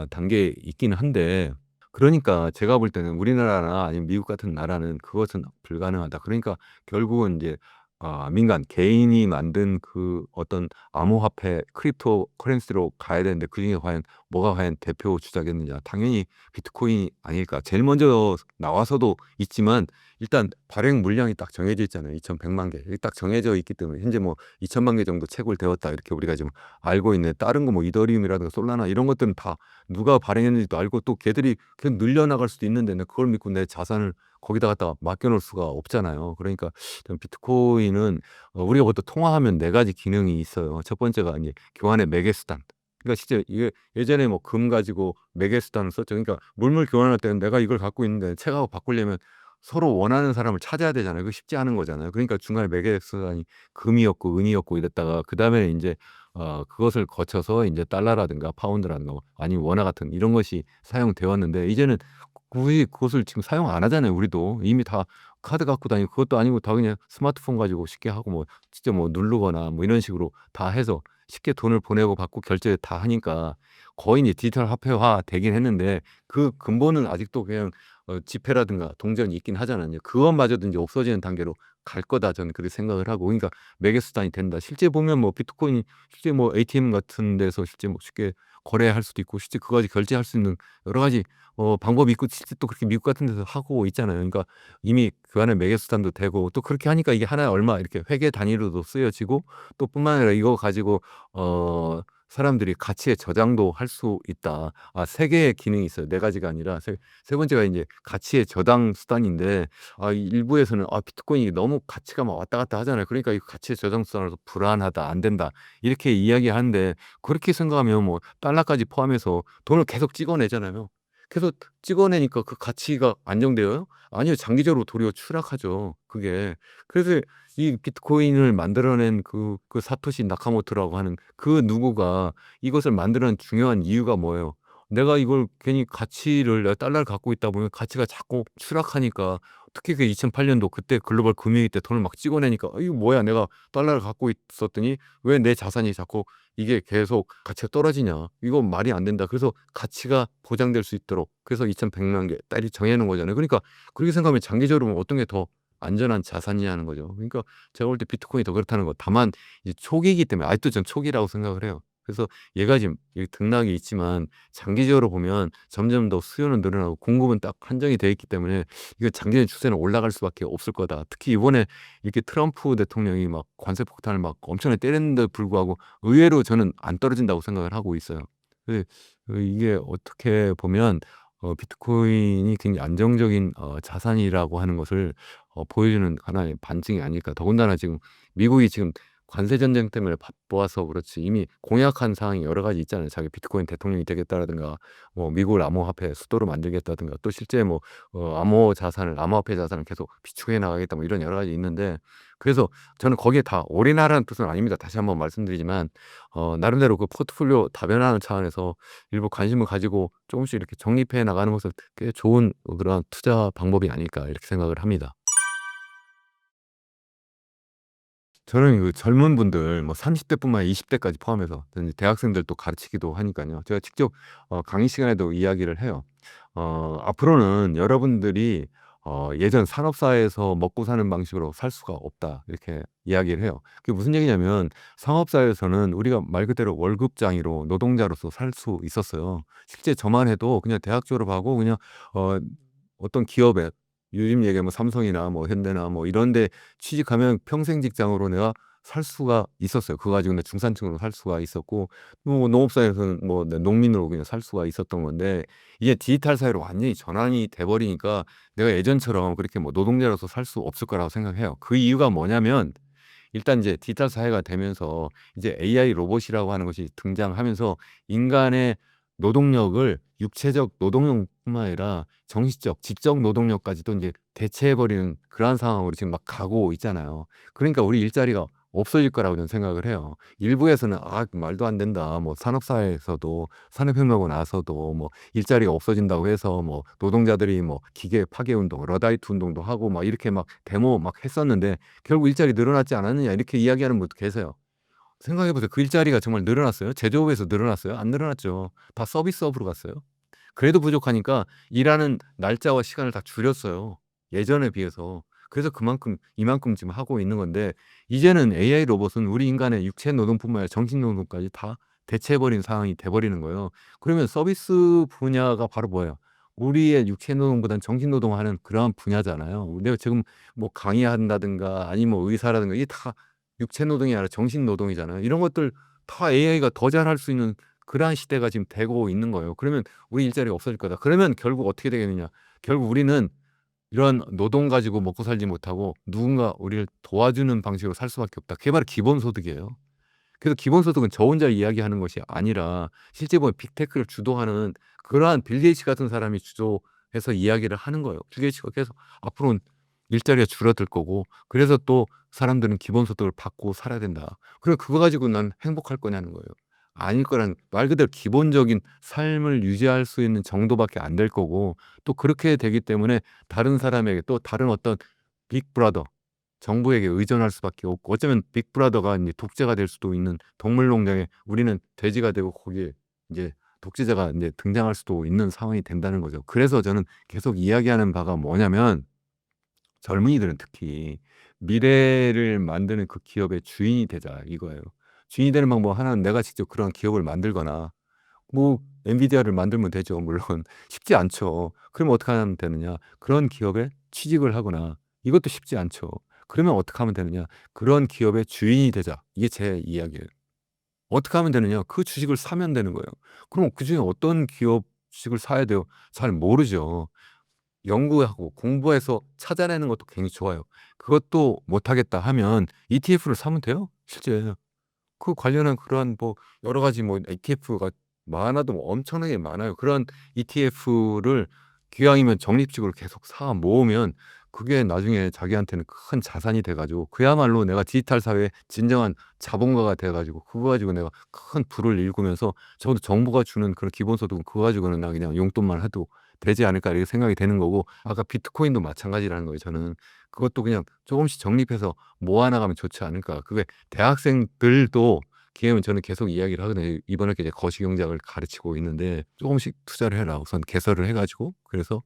단계에 있기는 한데 그러니까 제가 볼 때는 우리나라나 아니면 미국 같은 나라는 그것은 불가능하다. 그러니까 결국은 인제 민간 개인이 만든 그 어떤 암호화폐 크립토 커런시로 가야 되는데 그중에 과연 뭐가 과연 대표 주자겠느냐. 당연히 비트코인이 아닐까. 제일 먼저 나와서도 있지만 일단 발행 물량이 딱 정해져 있잖아요. 2,100만 개. 이게 딱 정해져 있기 때문에 현재 뭐 2,000만 개 정도 채굴되었다 이렇게 우리가 지금 알고 있는데 다른 거 뭐 이더리움이라든가 솔라나 이런 것들은 다 누가 발행했는지도 알고 또 걔들이 계속 늘려나갈 수도 있는데 내가 그걸 믿고 내 자산을 거기다 갖다가 맡겨 놓을 수가 없잖아요. 그러니까 좀 비트코인은 우리가 보통 통화하면 네 가지 기능이 있어요. 첫 번째가 이제 교환의 매개 수단. 그러니까 실제 이게 예전에 뭐 금 가지고 매개 수단을 썼죠. 그러니까 물물 교환할 때는 내가 이걸 갖고 있는데 책하고 바꾸려면 서로 원하는 사람을 찾아야 되잖아요. 그거 쉽지 않은 거잖아요. 그러니까 중간에 매개 수단이 금이었고 은이었고 이랬다가 그다음에 인제 그것을 거쳐서 인제 달러라든가 파운드라든가 뭐 아니면 원화 같은 이런 것이 사용되어 왔는데 이제는 거의 그것을 지금 사용 안 하잖아요 우리도. 이미 다 카드 갖고 다니고 그것도 아니고 다 그냥 스마트폰 가지고 쉽게 하고 뭐 직접 뭐 누르거나 뭐 이런 식으로 다 해서 쉽게 돈을 보내고 받고 결제 다 하니까 거의 이제 디지털 화폐화 되긴 했는데 그 근본은 아직도 그냥 지폐라든가 동전이 있긴 하잖아요. 그것마저도 인제 없어지는 단계로 갈 거다 저는 그렇게 생각을 하고 그러니까 매개 수단이 된다. 실제 보면 뭐 비트코인이 실제 뭐 ATM 같은 데서 실제 뭐 쉽게 거래할 수도 있고 실제 그거 가지고 결제할 수 있는 여러 가지 방법이 있고 실제 또 그렇게 미국 같은 데서 하고 있잖아요. 그러니까 이미 그 안에 매개 수단도 되고 또 그렇게 하니까 이게 하나에 얼마 이렇게 회계 단위로도 쓰여지고 또 뿐만 아니라 이거 가지고 사람들이 가치의 저장도 할 수 있다. 3 개의 기능이 있어요. 4 가지가 아니라 세 번째가 인제 가치의 저장 수단인데 일부에서는 비트코인이 너무 가치가 막 왔다 갔다 하잖아요. 그러니까 이 가치의 저장 수단으로서 불안하다. 안 된다. 이렇게 이야기하는데 그렇게 생각하면 뭐 달러까지 포함해서 돈을 계속 찍어내잖아요. 계속 찍어내니까 그 가치가 안정돼요? 아니요. 장기적으로 도리어 추락하죠, 그게. 그래서 이 비트코인을 만들어낸 그 사토시 나카모토라고 하는 그 누구가 이것을 만들어낸 중요한 이유가 뭐예요? 내가 이걸 괜히 가치를 내가 달러를 갖고 있다 보면 가치가 자꾸 추락하니까 특히 그 2008 년도 그때 글로벌 금융위기 때 돈을 막 찍어내니까 '이거 뭐야 내가 달러를 갖고 있었더니 왜 내 자산이 자꾸 이게 계속 가치가 떨어지냐. 이거 말이 안 된다.' 그래서 가치가 보장될 수 있도록 그래서 2,100만 개 딸이 정해 놓은 거잖아요. 그러니까 그렇게 생각하면 장기적으로 보면 어떤 게 더 안전한 자산이냐는 거죠. 그러니까 제가 볼 때 비트코인이 더 그렇다는 거. 다만 이제 초기이기 때문에 아직도 전 초기라고 생각을 해요. 그래서 얘가 지금 이 등락이 있지만 장기적으로 보면 점점 더 수요는 늘어나고 공급은 딱 한정이 돼 있기 때문에 이거 장기적인 추세는 올라갈 수밖에 없을 거다. 특히 이번에 이렇게 트럼프 대통령이 막 관세 폭탄을 막 엄청나게 때렸는데도 불구하고 의외로 저는 안 떨어진다고 생각을 하고 있어요. 그 이게 어떻게 보면 비트코인이 굉장히 안정적인 자산이라고 하는 것을 보여주는 하나의 반증이 아닐까. 더군다나 지금 미국이 지금 관세 전쟁 때문에 바빠서 그렇지 이미 공약한 사항이 여러 가지 있잖아요. 자기 비트코인 대통령이 되겠다라든가 뭐 미국을 암호화폐 수도로 만들겠다든가 또 실제 뭐 암호화폐 자산을 계속 비축해 나가겠다 뭐 이런 여러 가지 있는데 그래서 저는 거기에 다 올인하라는 뜻은 아닙니다. 다시 한번 말씀드리지만 나름대로 그 포트폴리오 다변화하는 차원에서 일부 관심을 가지고 조금씩 이렇게 적립해 나가는 것은 꽤 좋은 그런 투자 방법이 아닐까 이렇게 생각을 합니다. 저는 그 젊은 분들 뭐 30 대뿐만 아니라 20 대까지 포함해서 저는 이제 대학생들도 가르치기도 하니까요. 제가 직접 강의 시간에도 이야기를 해요. "앞으로는 여러분들이 예전 산업사회에서 먹고 사는 방식으로 살 수가 없다." 이렇게 이야기를 해요. 그게 무슨 얘기냐면 상업사회에서는 우리가 말 그대로 월급장이로 노동자로서 살 수 있었어요. 실제 저만 해도 그냥 대학 졸업하고 그냥 어 어떤 기업에 요즘 얘기하면 삼성이나 뭐 현대나 뭐 이런 데 취직하면 평생 직장으로 내가 살 수가 있었어요. 그거 가지고 내 중산층으로 살 수가 있었고 뭐 농업사회에서는 뭐 내 농민으로 그냥 살 수가 있었던 건데 이게 디지털 사회로 완전히 전환이 돼 버리니까 내가 예전처럼 그렇게 뭐 노동자로서 살 수 없을 거라고 생각해요. 그 이유가 뭐냐면 일단 이제 디지털 사회가 되면서 이제 AI 로봇이라고 하는 것이 등장하면서 인간의 노동력을 육체적 노동력뿐만 아니라 정신적, 지적 노동력까지도 인제 대체해 버리는 그러한 상황으로 지금 막 가고 있잖아요. 그러니까 우리 일자리가 없어질 거라고 저는 생각을 해요. 일부에서는 말도 안 된다." 뭐 산업사회에서도 산업혁명하고 나서도 뭐 일자리가 없어진다고 해서 뭐 노동자들이 뭐 기계 파괴 운동, 러다이트 운동도 하고 막 이렇게 막 데모 막 했었는데 "결국 일자리 늘어났지 않았느냐." 이렇게 이야기하는 분도 계세요. 생각해 보세요. 그 일자리가 정말 늘어났어요? 제조업에서 늘어났어요? 안 늘어났죠. 다 서비스업으로 갔어요. 그래도 부족하니까 일하는 날짜와 시간을 다 줄였어요, 예전에 비해서. 그래서 그만큼 이만큼 지금 하고 있는 건데 이제는 AI 로봇은 우리 인간의 육체 노동뿐만 아니라 정신 노동까지 다 대체해 버리는 상황이 돼 버리는 거예요. 그러면 서비스 분야가 바로 뭐예요? 우리의 육체 노동보다는 정신 노동하는 그러한 분야잖아요. 내가 지금 뭐 강의한다든가 아니면 뭐 의사라든가 이게 다 육체 노동이 아니라 정신 노동이잖아요. 이런 것들 다 AI가 더 잘할 수 있는 그러한 시대가 지금 되고 있는 거예요. 그러면 '우리 일자리가 없어질 거다.' 그러면 결국 어떻게 되겠느냐. 결국 우리는 이런 노동 가지고 먹고 살지 못하고 누군가 우리를 도와주는 방식으로 살 수밖에 없다. 그게 바로 기본소득이에요. 그래서 기본소득은 저 혼자 이야기하는 것이 아니라 실제 보면 빅테크를 주도하는 그러한 빌 게이츠 같은 사람이 주도해서 이야기를 하는 거예요. 빌 게이츠가 계속 앞으로는 일자리가 줄어들 거고 그래서 또 사람들은 기본소득을 받고 살아야 된다. 그리고 그거 가지고 난 행복할 거냐는 거예요. 아닐 거라는 말 그대로 기본적인 삶을 유지할 수 있는 정도밖에 안 될 거고 또 그렇게 되기 때문에 다른 사람에게 또 다른 어떤 빅브라더 정부에게 의존할 수밖에 없고 어쩌면 빅브라더가 인제 독재가 될 수도 있는 동물 농장에 우리는 돼지가 되고 거기에 인제 독재자가 이제 등장할 수도 있는 상황이 된다는 거죠. 그래서 저는 계속 이야기하는 바가 뭐냐면 젊은이들은 특히 "미래를 만드는 그 기업의 주인이 되자." 이거예요. 주인이 되는 방법 하나는 내가 직접 그런 기업을 만들거나 뭐 엔비디아를 만들면 되죠. 물론 쉽지 않죠. 그러면 어떻게 하면 되느냐? 그런 기업에 취직을 하거나 이것도 쉽지 않죠. 그러면 어떻게 하면 되느냐? 그런 기업의 주인이 되자. 이게 제 이야기예요. 어떻게 하면 되느냐? 그 주식을 사면 되는 거예요. 그럼 그중에 어떤 기업 주식을 사야 돼요? 잘 모르죠. 연구하고 공부해서 찾아내는 것도 굉장히 좋아요. 그것도 못하겠다 하면 ETF를 사면 돼요. 실제 그 관련한 그러한 뭐 여러 가지 뭐 ETF가 많아도 뭐 엄청나게 많아요. 그런 ETF를 기왕이면 적립식으로 계속 사 모으면 그게 나중에 자기한테는 큰 자산이 돼 가지고 그야말로 내가 디지털 사회의 진정한 자본가가 돼 가지고 그거 가지고 내가 큰 부를 일구면서 적어도 정부가 주는 그런 기본소득은 그거 가지고는 나 그냥 용돈만 해도 되지 않을까 이렇게 생각이 되는 거고 아까 비트코인도 마찬가지라는 거예요 저는. 그것도 그냥 조금씩 적립해서 모아 나가면 좋지 않을까. 그게 대학생들도 기회면 저는 계속 이야기를 하거든요. 이번 학기에 이제 거시경제학을 가르치고 있는데 "조금씩 투자를 해라." 우선 개설을 해 가지고 그래서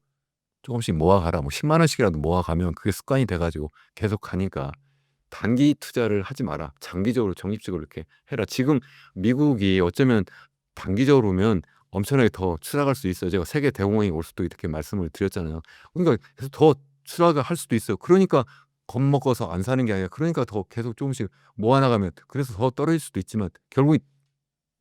"조금씩 모아가라." 뭐 10만 원씩이라도 모아가면 그게 습관이 돼 가지고 계속 가니까 "단기 투자를 하지 마라. 장기적으로 적립식으로 이렇게 해라." 지금 미국이 어쩌면 단기적으로 보면 엄청나게 더 추락할 수 있어요. 제가 세계 대공황이 올 수도 이렇게 말씀을 드렸잖아요. 그러니까 그래서 더 추락을 할 수도 있어요. 그러니까 겁먹어서 안 사는 게 아니라 그러니까 더 계속 조금씩 모아 나가면 그래서 더 떨어질 수도 있지만 결국에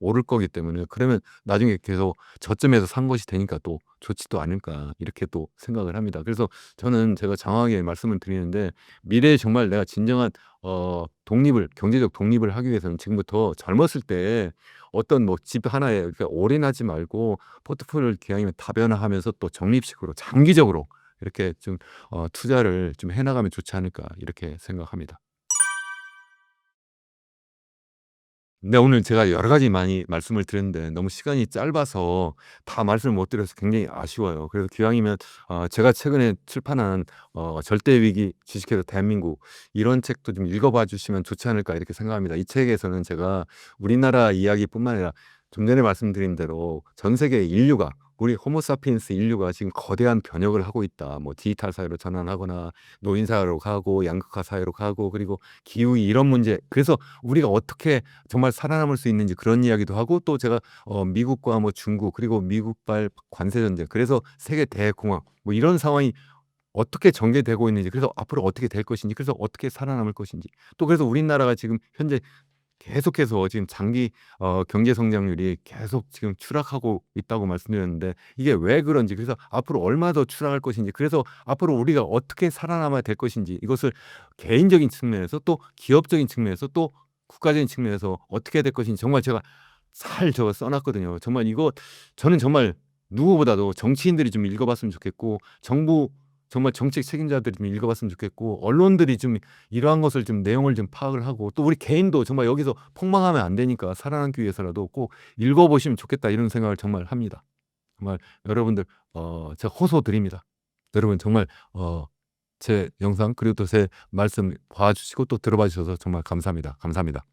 오를 거기 때문에 그러면 나중에 계속 저점에서 산 것이 되니까 또 좋지도 않을까 이렇게 또 생각을 합니다. 그래서 저는 제가 장황하게 말씀을 드리는데 미래에 정말 내가 진정한 독립을 경제적 독립을 하기 위해서는 지금부터 젊었을 때 어떤 뭐 집 하나에 이렇게 올인하지 말고 포트폴리오를 기왕이면 다변화하면서 또 적립식으로 장기적으로 이렇게 좀 투자를 좀 해 나가면 좋지 않을까 이렇게 생각합니다. 네. 오늘 제가 여러 가지 많이 말씀을 드렸는데 너무 시간이 짧아서 다 말씀을 못 드려서 굉장히 아쉬워요. 그래서 기왕이면 제가 최근에 출판한 절대 위기 주식회사 대한민국 이런 책도 좀 읽어 봐 주시면 좋지 않을까 이렇게 생각합니다. 이 책에서는 제가 우리나라 이야기뿐만 아니라 좀 전에 말씀드린 대로 전 세계 인류가 우리 호모 사피엔스 인류가 지금 거대한 변혁을 하고 있다. 뭐 디지털 사회로 전환하거나 노인 사회로 가고 양극화 사회로 가고 그리고 기후 이런 문제 그래서 우리가 어떻게 정말 살아남을 수 있는지 그런 이야기도 하고 또 제가 미국과 뭐 중국 그리고 미국발 관세 전쟁 그래서 세계 대공황 뭐 이런 상황이 어떻게 전개되고 있는지 그래서 앞으로 어떻게 될 것인지 그래서 어떻게 살아남을 것인지 또 그래서 우리나라가 지금 현재 계속해서 지금 장기 경제 성장률이 계속 지금 추락하고 있다고 말씀드렸는데 이게 왜 그런지 그래서 앞으로 얼마 더 추락할 것인지 그래서 앞으로 우리가 어떻게 살아남아야 될 것인지 이것을 개인적인 측면에서 또 기업적인 측면에서 또 국가적인 측면에서 어떻게 해야 될 것인지 정말 제가 잘 적어 써 놨거든요. 정말 이거 저는 정말 누구보다도 정치인들이 좀 읽어 봤으면 좋겠고 정부 정말 정책 책임자들이 좀 읽어 봤으면 좋겠고 언론들이 좀 이러한 것을 좀 내용을 좀 파악을 하고 또 우리 개인도 정말 여기서 폭망하면 안 되니까 살아남기 위해서라도 꼭 읽어 보시면 좋겠다 이런 생각을 정말 합니다. 정말 여러분들 제가 호소드립니다. 여러분 정말 제 영상 그리고 또 제 말씀 봐 주시고 또 들어봐 주셔서 정말 감사합니다. 감사합니다.